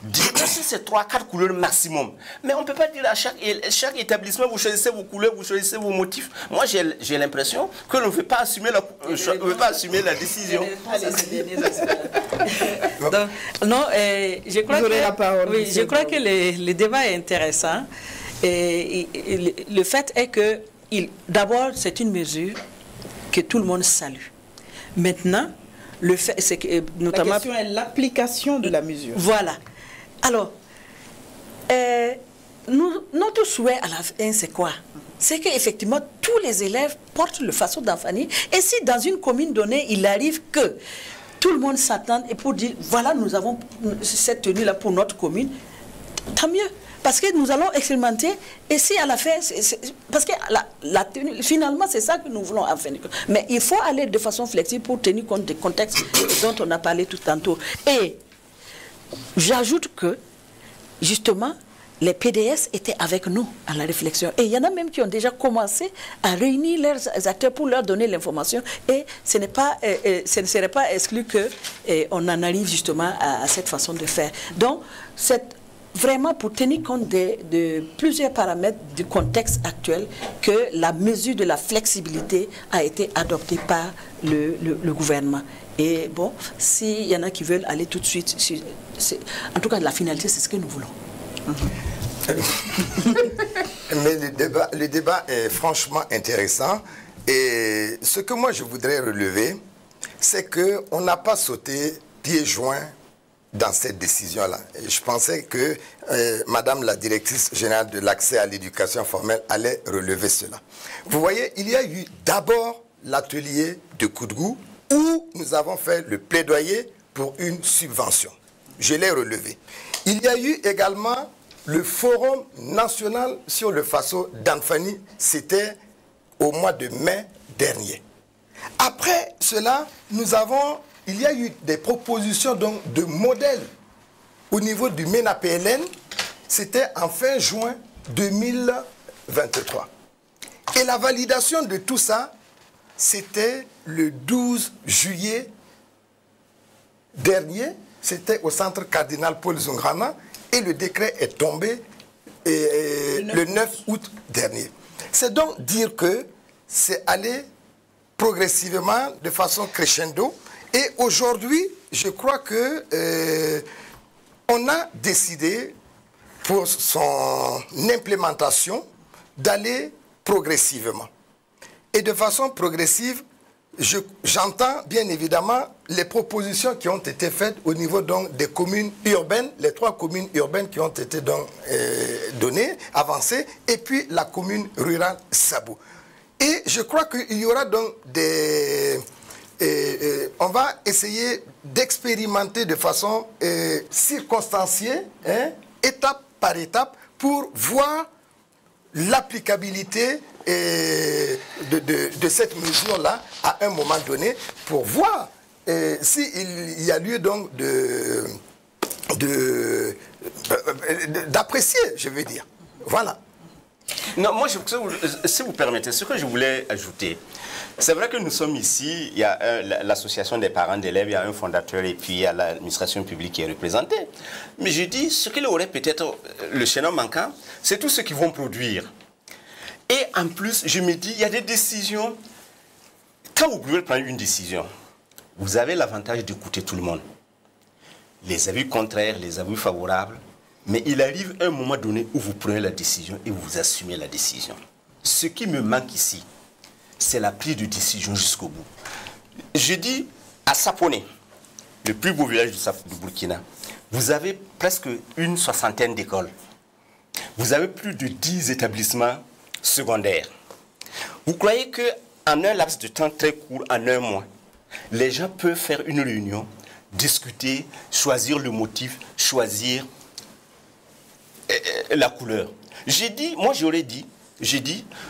Dire que si c'est 3-4 couleurs maximum. Mais on ne peut pas dire à chaque établissement, vous choisissez vos couleurs, vous choisissez vos motifs. Moi j'ai l'impression que l'on ne veut pas assumer la décision. Donc, non, je crois que le débat est intéressant. Et le fait est que, d'abord, c'est une mesure que tout le monde salue. Maintenant, le fait, c'est que notamment... La question est l'application de la mesure. Voilà. Alors, notre souhait à la fin, c'est quoi? C'est qu'effectivement, tous les élèves portent le faso d'Anfani. Et si dans une commune donnée, il arrive que tout le monde s'attend et pour dire, voilà, nous avons cette tenue-là pour notre commune, tant mieux. Parce que nous allons expérimenter, et si à la fin, parce que finalement, c'est ça que nous voulons en fin de compte. Mais il faut aller de façon flexible pour tenir compte des contextes dont on a parlé tout tantôt. Et j'ajoute que, justement, les PDS étaient avec nous à la réflexion. Et il y en a même qui ont déjà commencé à réunir leurs acteurs pour leur donner l'information. Et ce ne serait pas exclu qu'on en arrive justement à cette façon de faire. Donc, vraiment pour tenir compte de plusieurs paramètres du contexte actuel, que la mesure de la flexibilité a été adoptée par le gouvernement. Et bon, s'il y en a qui veulent aller tout de suite, en tout cas la finalité, c'est ce que nous voulons. Mais le débat est franchement intéressant. Et ce que moi je voudrais relever, c'est qu'on n'a pas sauté pieds joints dans cette décision-là. Je pensais que Madame la directrice générale de l'accès à l'éducation formelle allait relever cela. Vous voyez, il y a eu d'abord l'atelier de Koudgou où nous avons fait le plaidoyer pour une subvention. Je l'ai relevé. Il y a eu également le Forum national sur le Faso d'Anfani, c'était au mois de mai dernier. Après cela, il y a eu des propositions donc, de modèles au niveau du MENA-PLN, c'était en fin juin 2023. Et la validation de tout ça, c'était le 12 juillet dernier, c'était au centre cardinal Paul Zungrana, et le décret est tombé le 9 août dernier. C'est donc dire que c'est allé progressivement, de façon crescendo. Et aujourd'hui, je crois que on a décidé, pour son implémentation, d'aller progressivement. Et de façon progressive, j'entends bien évidemment les propositions qui ont été faites au niveau donc, des communes urbaines, les 3 communes urbaines qui ont été donc, données, avancées, et puis la commune rurale Sabou. Et je crois qu'il y aura donc on va essayer d'expérimenter de façon circonstanciée, étape par étape, pour voir l'applicabilité de cette mesure-là à un moment donné, pour voir s'il y a lieu donc d'apprécier, je veux dire. Voilà. Non, moi, si vous permettez, ce que je voulais ajouter, c'est vrai que nous sommes ici, il y a l'association des parents d'élèves, il y a un fondateur et puis il y a l'administration publique qui est représentée. Mais je dis, ce qu'il aurait peut-être, le chaînon manquant, c'est tous ceux qui vont produire. Et en plus, je me dis, il y a des décisions. Quand vous pouvez prendre une décision, vous avez l'avantage d'écouter tout le monde. Les avis contraires, les avis favorables. Mais il arrive un moment donné où vous prenez la décision et vous assumez la décision. Ce qui me manque ici, c'est la prise de décision jusqu'au bout. Je dis à Saponé, le plus beau village du Burkina, vous avez presque une 60aine d'écoles. Vous avez plus de 10 établissements secondaires. Vous croyez qu'en un laps de temps très court, en un mois, les gens peuvent faire une réunion, discuter, choisir le motif, choisir la couleur. J'ai dit, moi j'aurais dit,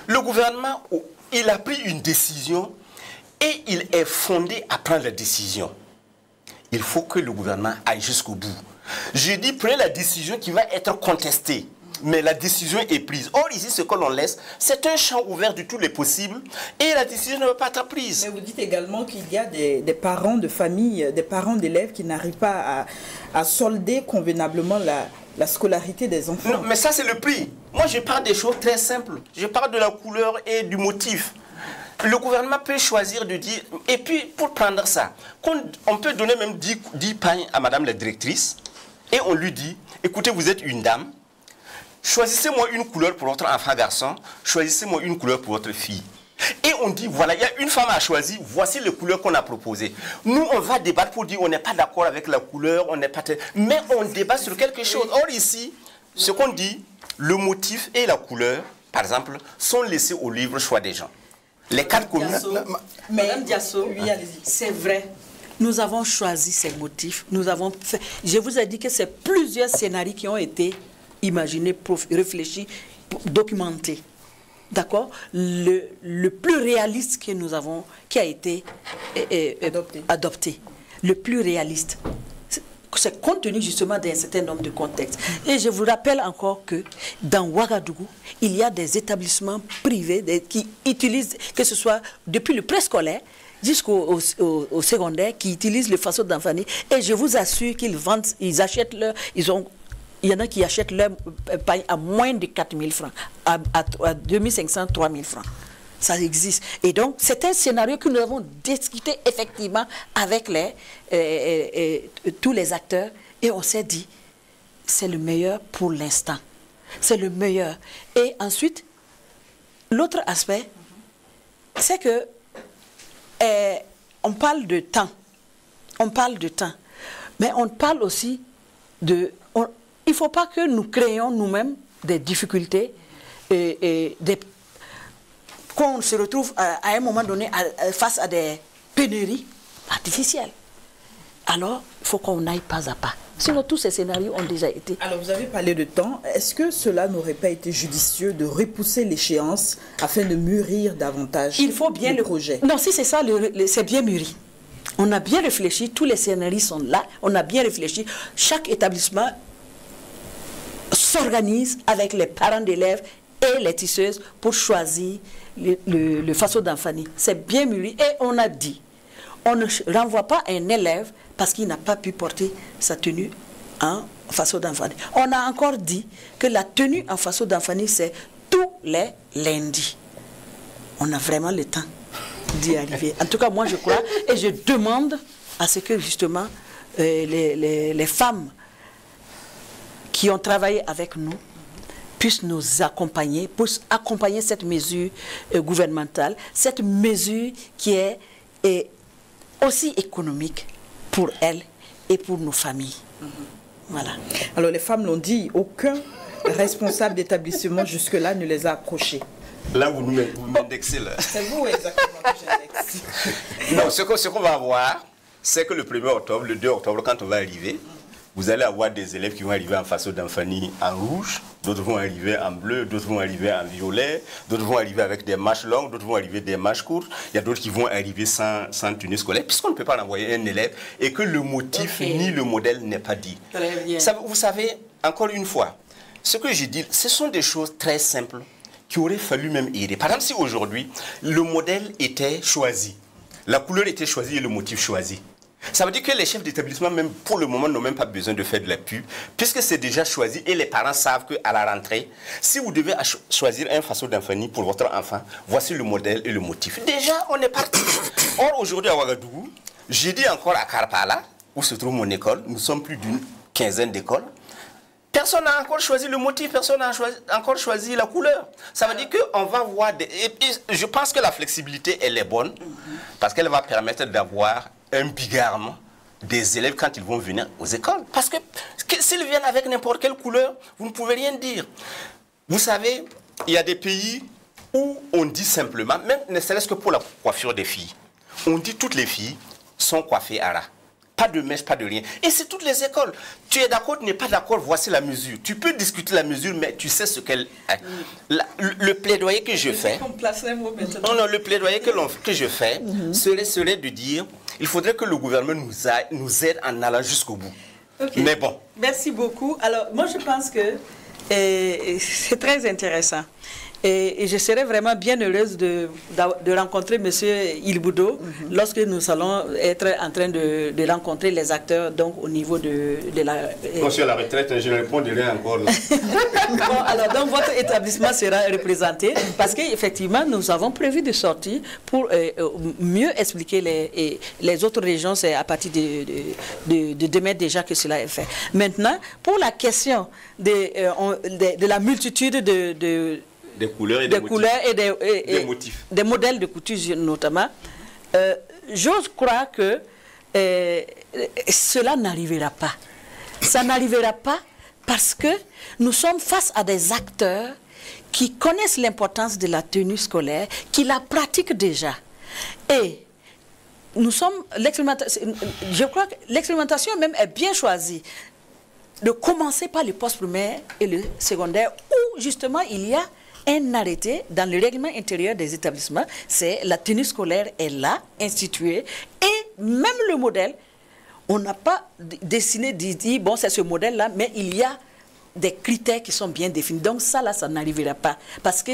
le gouvernement, il a pris une décision et il est fondé à prendre la décision. Il faut que le gouvernement aille jusqu'au bout. J'ai dit, prenez la décision qui va être contestée. Mais la décision est prise. Or, ici, ce que l'on laisse, c'est un champ ouvert de tous les possibles et la décision ne va pas être prise. Mais vous dites également qu'il y a des parents de famille, des parents d'élèves qui n'arrivent pas à solder convenablement la scolarité des enfants. Non, mais ça, c'est le prix. Moi, je parle des choses très simples. Je parle de la couleur et du motif. Le gouvernement peut choisir de dire... Et puis, pour prendre ça, on peut donner même 10 pagnes à madame la directrice et on lui dit, écoutez, vous êtes une dame, choisissez-moi une couleur pour votre enfant garçon, choisissez-moi une couleur pour votre fille. Et on dit, voilà, il y a une femme à choisir, voici les couleurs qu'on a proposées. Nous, on va débattre pour dire, on n'est pas d'accord avec la couleur, on n'est pas... Mais on débat sur quelque chose. Or, ici, ce qu'on dit, le motif et la couleur, par exemple, sont laissés au libre choix des gens. Les 4 communes... Madame Diasso, oui, c'est vrai. Nous avons choisi ces motifs. Nous avons fait... Je vous ai dit que c'est plusieurs scénarios qui ont été imaginé, réfléchi, documenté. D'accord, le plus réaliste que nous avons, qui a été adopté. Le plus réaliste. C'est compte tenu justement d'un certain nombre de contextes. Et je vous rappelle encore que dans Ouagadougou, il y a des établissements privés qui utilisent, que ce soit depuis le préscolaire jusqu'au secondaire, qui utilisent le faso d'Anfani. Et je vous assure qu'ils vendent, ils achètent leur... Il y en a qui achètent leur pain à moins de 4 000 francs, à 2 500, 3 000 francs. Ça existe. Et donc, c'est un scénario que nous avons discuté effectivement avec tous les acteurs. Et on s'est dit, c'est le meilleur pour l'instant. C'est le meilleur. Et ensuite, l'autre aspect, c'est que on parle de temps. On parle de temps. Mais on parle aussi de... il ne faut pas que nous créions nous-mêmes des difficultés et qu'on se retrouve à un moment donné face à des pénuries artificielles. Alors, il faut qu'on aille pas à pas. Sinon, tous ces scénarios ont déjà été... Alors, vous avez parlé de temps. Est-ce que cela n'aurait pas été judicieux de repousser l'échéance afin de mûrir davantage le projet? Non, si c'est ça, c'est bien mûri. On a bien réfléchi, tous les scénarios sont là, on a bien réfléchi. Chaque établissement s'organise avec les parents d'élèves et les tisseuses pour choisir le faso d'Anfani. C'est bien mûri et on a dit, on ne renvoie pas un élève parce qu'il n'a pas pu porter sa tenue en faso d'Anfani. On a encore dit que la tenue en faso d'Anfani, c'est tous les lundis. On a vraiment le temps d'y arriver. En tout cas, moi je crois et je demande à ce que justement les femmes qui ont travaillé avec nous puissent nous accompagner, puissent accompagner cette mesure gouvernementale, cette mesure qui est aussi économique pour elles et pour nos familles. Voilà. Alors les femmes l'ont dit, aucun responsable d'établissement jusque-là ne les a approchés. Là, vous m'indexez là. C'est vous exactement que j'indexe. Non, ce qu'on va avoir, c'est que le 1er octobre, le 2 octobre, quand on va arriver, vous allez avoir des élèves qui vont arriver en faso d'Anfani en rouge, d'autres vont arriver en bleu, d'autres vont arriver en violet, d'autres vont arriver avec des manches longues, d'autres vont arriver des manches courtes. Il y a d'autres qui vont arriver sans tenue scolaire, puisqu'on ne peut pas envoyer un élève et que le motif ni le modèle n'est pas dit. Très bien. Vous savez, encore une fois, ce que j'ai dit, ce sont des choses très simples qui auraient fallu même aider. Par exemple, si aujourd'hui, le modèle était choisi, la couleur était choisie et le motif choisi, ça veut dire que les chefs d'établissement, même pour le moment, n'ont même pas besoin de faire de la pub, puisque c'est déjà choisi et les parents savent qu'à la rentrée, si vous devez choisir un faso d'Anfani pour votre enfant, voici le modèle et le motif. Déjà, on est parti. Or, aujourd'hui à Ouagadougou, j'ai dit encore à Karpala, où se trouve mon école, nous sommes plus d'une quinzaine d'écoles, personne n'a encore choisi le motif, personne n'a encore choisi la couleur. Ça veut dire qu'on va voir des... Et je pense que la flexibilité, elle est bonne, parce qu'elle va permettre d'avoir un bigarme des élèves quand ils vont venir aux écoles. Parce que s'ils viennent avec n'importe quelle couleur, vous ne pouvez rien dire. Vous savez, il y a des pays où on dit simplement, même ne serait-ce que pour la coiffure des filles, on dit toutes les filles sont coiffées à ras. Pas de mèche, pas de rien. Et c'est toutes les écoles. Tu es d'accord, tu n'es pas d'accord, voici la mesure. Tu peux discuter la mesure, mais tu sais ce qu'elle... Le plaidoyer que je fais... Non, le plaidoyer que je fais serait de dire, il faudrait que le gouvernement nous aide en allant jusqu'au bout. Okay. Mais bon. Merci beaucoup. Alors, moi, je pense que c'est très intéressant. Et je serais vraiment bien heureuse de rencontrer M. Ilboudo lorsque nous allons être en train de rencontrer les acteurs donc, au niveau de la... Moi, je suis à la retraite, je ne répondrai encore. Là. Bon, alors, donc, votre établissement sera représenté parce qu'effectivement, nous avons prévu de sortir pour mieux expliquer les autres régions. C'est à partir de demain déjà que cela est fait. Maintenant, pour la question de la multitude des couleurs et des motifs. Des modèles de couture notamment. J'ose croire que cela n'arrivera pas. Ça n'arrivera pas parce que nous sommes face à des acteurs qui connaissent l'importance de la tenue scolaire, qui la pratiquent déjà. Et nous sommes... Je crois que l'expérimentation même est bien choisie. de commencer par le poste primaire et le secondaire, où justement il y a un arrêté dans le règlement intérieur des établissements, c'est la tenue scolaire est là, instituée, et même le modèle, on n'a pas dessiné, dit, bon, c'est ce modèle-là, mais il y a des critères qui sont bien définis. Donc ça, là, ça n'arrivera pas. Parce que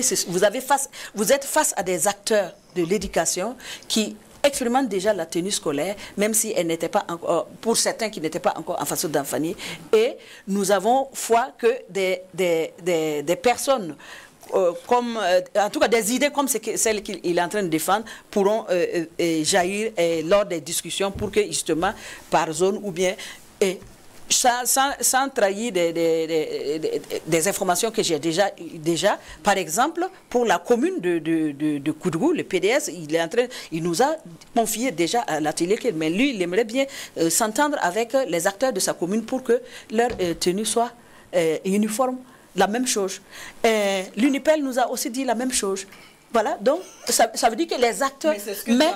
vous êtes face à des acteurs de l'éducation qui expérimentent déjà la tenue scolaire, même si elle n'était pas encore, pour certains qui n'étaient pas encore en façon d'enfanie. Et nous avons foi que des personnes en tout cas des idées comme celles qu'il est en train de défendre pourront jaillir lors des discussions pour que justement par zone ou bien sans trahir des informations que j'ai déjà, par exemple, pour la commune de Koudougou, le PDS, il nous a confié déjà à l'atelier, mais lui, il aimerait bien s'entendre avec les acteurs de sa commune pour que leur tenue soit uniforme. La même chose. L'UNIPEL nous a aussi dit la même chose. Voilà, donc ça veut dire que les acteurs... Mais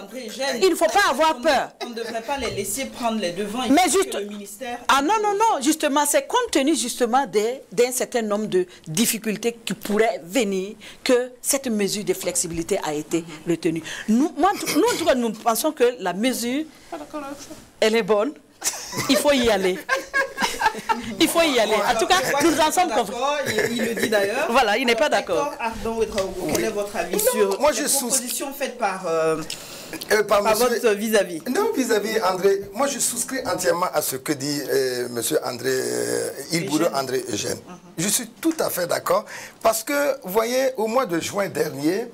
il ne faut pas avoir peur. On ne devrait pas les laisser prendre les devants. Mais juste... que le ministère... Ah non, justement, c'est compte tenu justement d'un certain nombre de difficultés qui pourraient venir que cette mesure de flexibilité a été retenue. Nous, en tout cas, nous pensons que la mesure, elle est bonne. Il faut y aller. Il faut y aller. En tout cas, nous en sommes convaincus. Il le dit d'ailleurs. Voilà, il n'est pas d'accord. Quel est votre avis sur les propositions faites par votre vis-à-vis? Non, vis-à-vis André, moi je souscris entièrement à ce que dit M. André Ilbouro André Eugène. Je suis tout à fait d'accord parce que, vous voyez, au mois de juin dernier,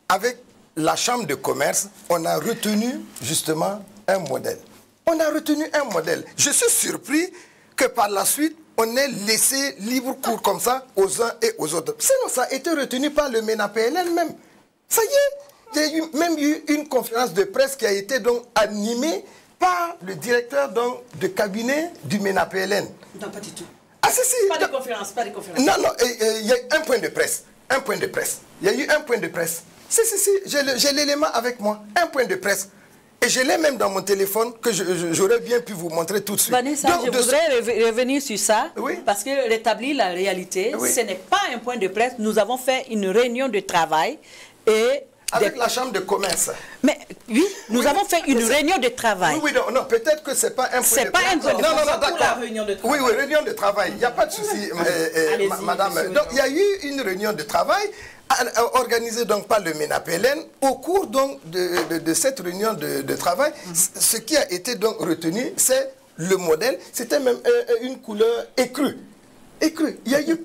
avec la Chambre de commerce, on a retenu justement un modèle. On a retenu un modèle. Je suis surpris que par la suite, on ait laissé libre cours comme ça aux uns et aux autres. Sinon, ça a été retenu par le MENA-PLN même. Ça y est, il y a même eu une conférence de presse qui a été donc animée par le directeur donc, de cabinet du MENA-PLN. Non, pas du tout. Ah, si. Pas de conférence, pas de conférence. Non, il y a eu un point de presse. Un point de presse. Il y a eu un point de presse. Si, j'ai l'élément avec moi. Un point de presse. Et je l'ai même dans mon téléphone que j'aurais bien pu vous montrer tout de suite. Vanessa, donc, je voudrais revenir sur ça, oui. Parce que rétablir la réalité, oui. Ce n'est pas un point de presse. Nous avons fait une réunion de travail et... Avec la Chambre de commerce. Mais oui, nous avons fait une réunion de travail. Oui, non, peut-être que ce n'est pas un point de presse. C'est pas un point de presse. Non, d'accord. Oui, réunion de travail. Il n'y a pas de souci, madame. Donc, il y a eu une réunion de travail organisée donc par le MENA-PLN. Au cours donc de cette réunion de travail, ce qui a été donc retenu, c'est le modèle. C'était même une couleur écrue. Écrue. Il y a eu...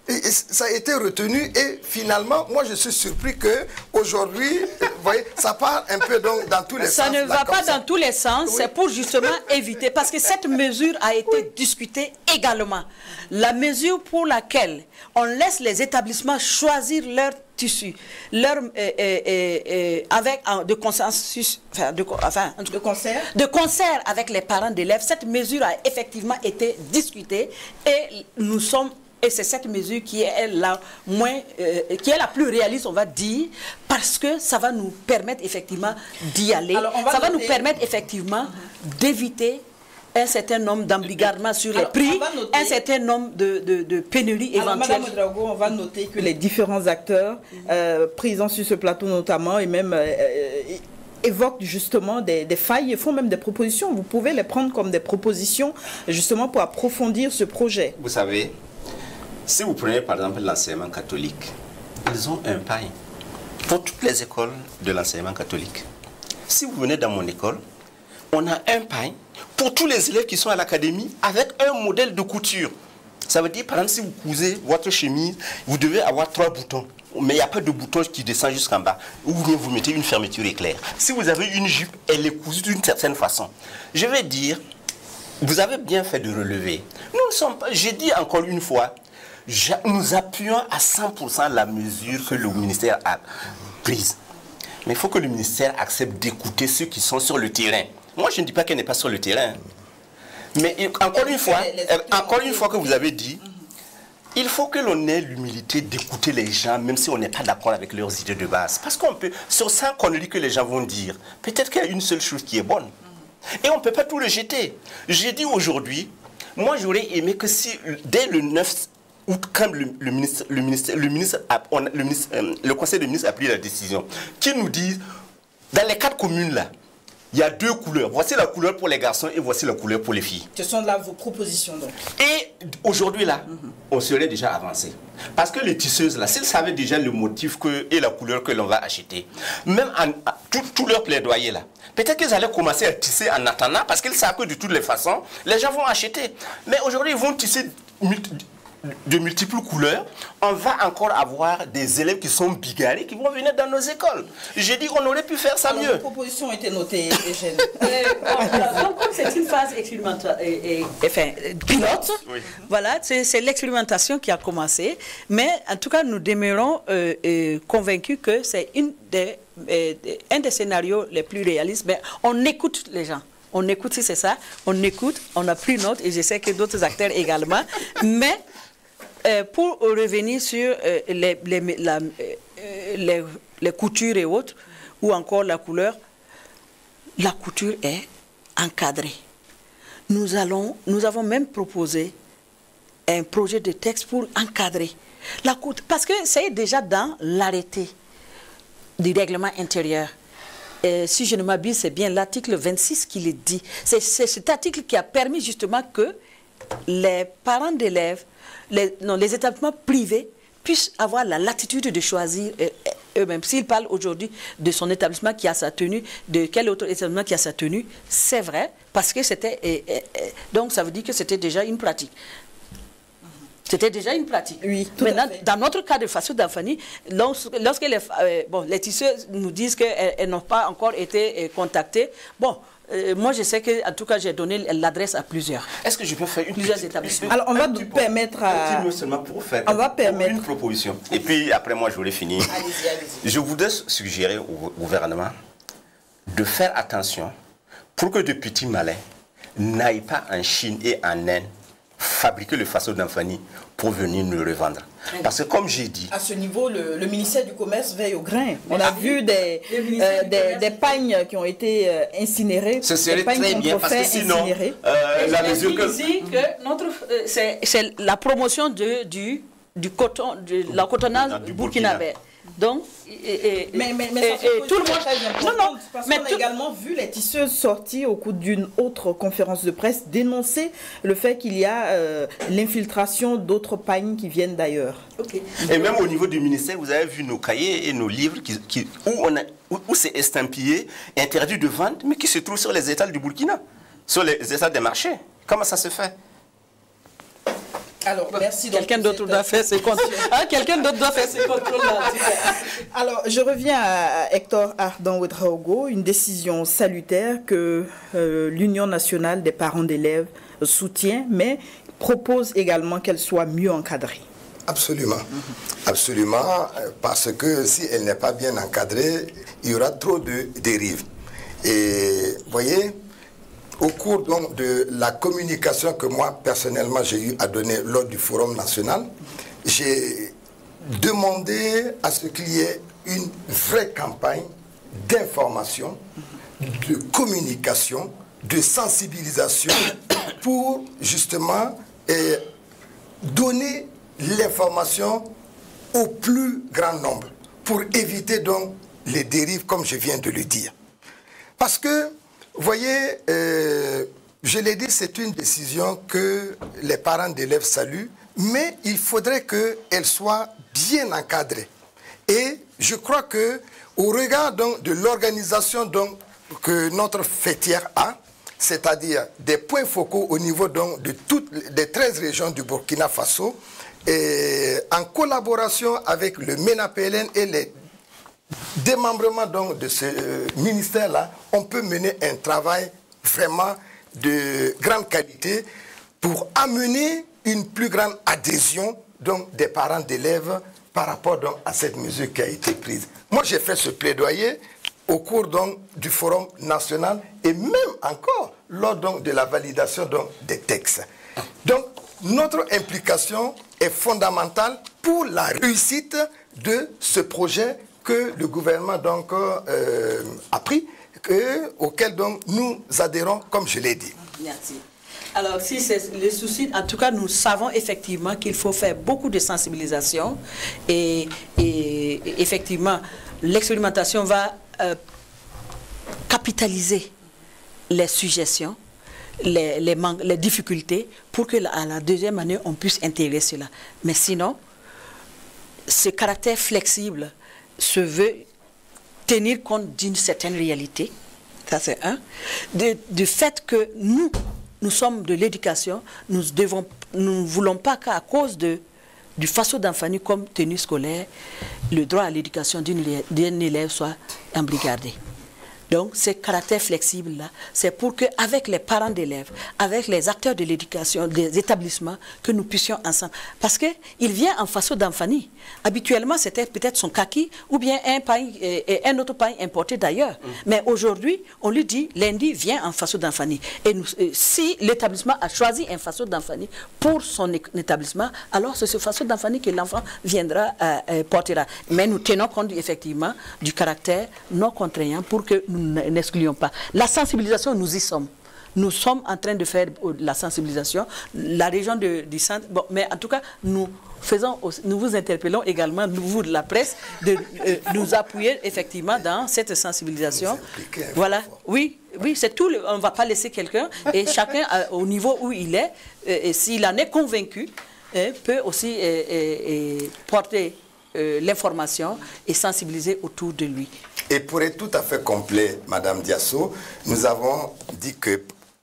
Et ça a été retenu et finalement, moi je suis surpris qu'aujourd'hui, vous voyez, ça part un peu donc dans tous les sens. Ça ne va pas dans tous les sens, c'est pour justement éviter, parce que cette mesure a été discutée également. La mesure pour laquelle on laisse les établissements choisir leur tissu, de consensus, de concert avec les parents d'élèves, cette mesure a effectivement été discutée et nous sommes... Et c'est cette mesure qui est la plus réaliste, on va dire, parce que ça va nous permettre effectivement d'y aller. Ça va nous permettre effectivement d'éviter un certain nombre d'embrigadements sur les prix, un certain nombre de pénuries éventuelles. Madame Drago, on va noter que les différents acteurs présents sur ce plateau notamment et même... évoquent justement des failles et font même des propositions. Vous pouvez les prendre comme des propositions justement pour approfondir ce projet. Vous savez, si vous prenez par exemple l'enseignement catholique, ils ont un pain pour toutes les écoles de l'enseignement catholique. Si vous venez dans mon école, on a un pain pour tous les élèves qui sont à l'académie avec un modèle de couture. Ça veut dire, par exemple, si vous cousez votre chemise, vous devez avoir 3 boutons. Mais il n'y a pas de bouton qui descend jusqu'en bas. Ou bien vous mettez une fermeture éclair. Si vous avez une jupe, elle est cousue d'une certaine façon. Je vais dire, vous avez bien fait de relever. Nous ne sommes pas, j'ai dit encore une fois, nous appuyons à 100% la mesure que le ministère a prise. Mais il faut que le ministère accepte d'écouter ceux qui sont sur le terrain. Moi, je ne dis pas qu'elle n'est pas sur le terrain. Mais encore une fois que vous avez dit, il faut que l'on ait l'humilité d'écouter les gens, même si on n'est pas d'accord avec leurs idées de base. Parce qu'on peut, sur 100 conneries que les gens vont dire, peut-être qu'il y a une seule chose qui est bonne. Et on ne peut pas tout le jeter. J'ai dit aujourd'hui, Moi, j'aurais aimé que si, dès le 9 août, quand le conseil de ministres a pris la décision, qu'ils nous disent, dans les 4 communes là, il y a 2 couleurs. Voici la couleur pour les garçons et voici la couleur pour les filles. Ce sont là vos propositions donc. Et aujourd'hui là, on serait déjà avancé. Parce que les tisseuses là, s'ils savaient déjà le motif et la couleur que l'on va acheter, même tout leur plaidoyer là, peut-être qu'ils allaient commencer à tisser en attendant parce qu'ils savent que de toutes les façons, les gens vont acheter. Mais aujourd'hui, ils vont tisser de multiples couleurs. On va encore avoir des élèves qui sont bigarrés qui vont venir dans nos écoles. J'ai dit qu'on aurait pu faire ça mieux. Les propositions ont été notées, Eugène. Donc, comme c'est une phase pilote, oui. Voilà, c'est l'expérimentation qui a commencé. Mais en tout cas, nous demeurons convaincus que c'est un des scénarios les plus réalistes. Mais on écoute les gens. On écoute, si c'est ça, on écoute, on a pris note, et je sais que d'autres acteurs également. Mais pour revenir sur les coutures et autres, ou encore la couleur est encadrée. Nous avons même proposé un projet de texte pour encadrer la couture, parce que c'est déjà dans l'arrêté du règlement intérieur. Si je ne m'abuse, c'est bien l'article 26 qui le dit. C'est cet article qui a permis justement que les parents d'élèves, les établissements privés puissent avoir la latitude de choisir eux-mêmes. S'ils parlent aujourd'hui de son établissement qui a sa tenue, de quel autre établissement qui a sa tenue, c'est vrai, parce que c'était... donc ça veut dire que c'était déjà une pratique. C'était déjà une pratique. Oui, maintenant, dans notre cas de Faso d'Anfani, lorsque les tisseuses nous disent qu'elles n'ont pas encore été contactées, moi je sais que, en tout cas, j'ai donné l'adresse à plusieurs. Est-ce que je peux faire plusieurs établissements? Alors, on va permettre à... seulement pour faire une proposition. Et puis, après, moi, je voulais finir. Allez-y. Je voudrais suggérer au gouvernement de faire attention pour que de petits malins n'aillent pas en Chine et en Inde fabriquer le Faso d'Anfani pour venir nous le revendre. Parce que comme j'ai dit... À ce niveau, le ministère du Commerce veille au grain. On a vu des pagnes qui ont été incinérées. Ce serait très bien parce que sinon, la mesure que... c'est la promotion du coton, de la cotonnage burkinabé. Donc, mais tout le monde parce qu'on a également vu les tisseuses sorties au cours d'une autre conférence de presse dénoncer le fait qu'il y a l'infiltration d'autres pagnes qui viennent d'ailleurs. Okay. Et même au niveau du ministère, vous avez vu nos cahiers et nos livres où c'est estampillé, interdit de vente, mais qui se trouvent sur les étals du Burkina, sur les étals des marchés. Comment ça se fait? Alors, merci. Quelqu'un d'autre doit faire ses contrôles. Quelqu'un d'autre doit faire ses contrôles. Alors, je reviens à Hector Ardan Ouedraogo, une décision salutaire que l'Union nationale des parents d'élèves soutient, mais propose également qu'elle soit mieux encadrée. Absolument. Absolument, parce que si elle n'est pas bien encadrée, il y aura trop de dérives. Et vous voyez, au cours donc de la communication que moi, personnellement, j'ai eu à donner lors du Forum national, j'ai demandé à ce qu'il y ait une vraie campagne d'information, de communication, de sensibilisation pour justement donner l'information au plus grand nombre, pour éviter donc les dérives comme je viens de le dire. Parce que vous voyez, je l'ai dit, c'est une décision que les parents d'élèves saluent, mais il faudrait qu'elle soit bien encadrée. Et je crois que, au regard donc, de l'organisation donc, que notre fêtière a, c'est-à-dire des points focaux au niveau donc, de toutes les 13 régions du Burkina Faso, et en collaboration avec le MENA-PLN et les démembrement donc de ce ministère-là, on peut mener un travail vraiment de grande qualité pour amener une plus grande adhésion donc, des parents d'élèves par rapport donc, à cette mesure qui a été prise. Moi, j'ai fait ce plaidoyer au cours donc, du Forum national et même encore lors donc, de la validation donc, des textes. Donc, notre implication est fondamentale pour la réussite de ce projet que le gouvernement donc, a pris, auquel donc, nous adhérons, comme je l'ai dit. Merci. Alors, si c'est les soucis, en tout cas, nous savons effectivement qu'il faut faire beaucoup de sensibilisation et effectivement, l'expérimentation va capitaliser les suggestions, les difficultés pour que à la deuxième année, on puisse intégrer cela. Mais sinon, ce caractère flexible se veut tenir compte d'une certaine réalité. Ça, c'est un. Du fait que nous sommes de l'éducation, nous ne voulons pas qu'à cause du faso d'Anfani comme tenue scolaire, le droit à l'éducation d'un élève soit embrigadé. Donc, ce caractère flexible-là, c'est pour qu'avec les parents d'élèves, avec les acteurs de l'éducation, des établissements, que nous puissions ensemble. Parce qu'il vient en faso d'Anfani. Habituellement, c'était peut-être son kaki ou bien un autre pain importé d'ailleurs. Mais aujourd'hui, on lui dit, lundi, viens en faso d'Anfani. Et si l'établissement a choisi un faso d'Anfani pour son établissement, alors c'est ce faso d'Anfani que l'enfant viendra portera. Mais nous tenons compte effectivement du caractère non contraignant pour que nous n'excluons pas. La sensibilisation, nous y sommes. Nous sommes en train de faire la sensibilisation. La région du centre, bon, mais en tout cas, nous vous interpellons également, vous de la presse, de nous appuyer effectivement dans cette sensibilisation. Voilà, oui, c'est tout. On ne va pas laisser quelqu'un et chacun au niveau où il est, s'il en est convaincu, peut aussi porter l'information et sensibiliser autour de lui. Et pour être tout à fait complet, Madame Diasso, nous avons dit que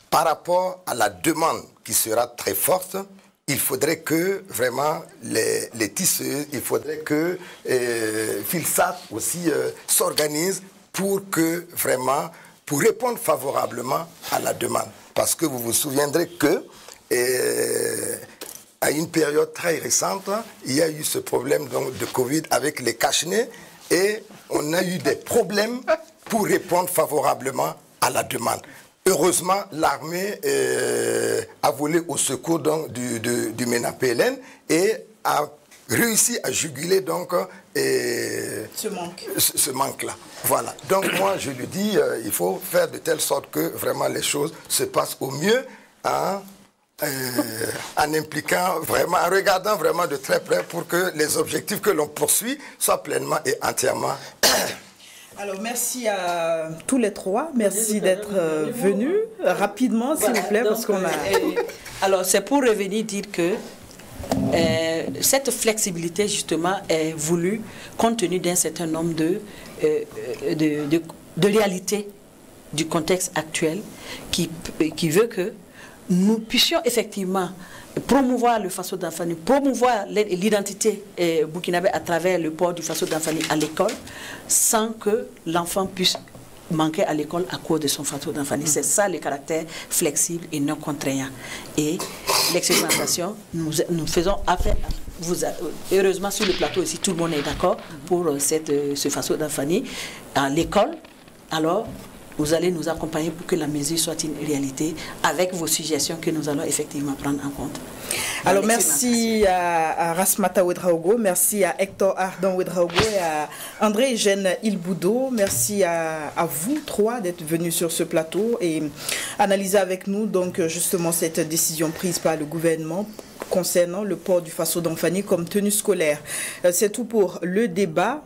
par rapport à la demande qui sera très forte, il faudrait que vraiment les tisseuses, il faudrait que Filsat aussi s'organise pour que vraiment, pour répondre favorablement à la demande. Parce que vous vous souviendrez que à une période très récente, il y a eu ce problème donc, de Covid avec les cache-nez et on a eu des problèmes pour répondre favorablement à la demande. Heureusement, l'armée a volé au secours donc, du MENA-PLN et a réussi à juguler donc, ce manque-là. Voilà. Donc moi, je lui dis, il faut faire de telle sorte que vraiment les choses se passent au mieux en impliquant vraiment, en regardant vraiment de très près pour que les objectifs que l'on poursuit soient pleinement et entièrement. Alors, merci à tous les trois. Merci d'être venus rapidement, s'il vous plaît, parce qu'on a... Alors, c'est pour revenir dire que cette flexibilité, justement, est voulue compte tenu d'un certain nombre de réalités du contexte actuel qui veut que nous puissions effectivement promouvoir le faso d'Anfani, promouvoir l'identité burkinabé à travers le port du faso d'Anfani à l'école, sans que l'enfant puisse manquer à l'école à cause de son faso d'Anfani. C'est ça le caractère flexible et non contraignant. Et l'expérimentation, nous faisons affaire. Heureusement, sur le plateau aussi, tout le monde est d'accord pour ce faso d'Anfani à l'école. Alors, vous allez nous accompagner pour que la mesure soit une réalité avec vos suggestions que nous allons effectivement prendre en compte. Alors merci à Rasmata Ouedraogo, merci à Hector Ardan Ouedraogo et à André Eugène Ilboudo. Merci à vous trois d'être venus sur ce plateau et analyser avec nous donc justement cette décision prise par le gouvernement concernant le port du faso d'Anfani comme tenue scolaire. C'est tout pour le débat.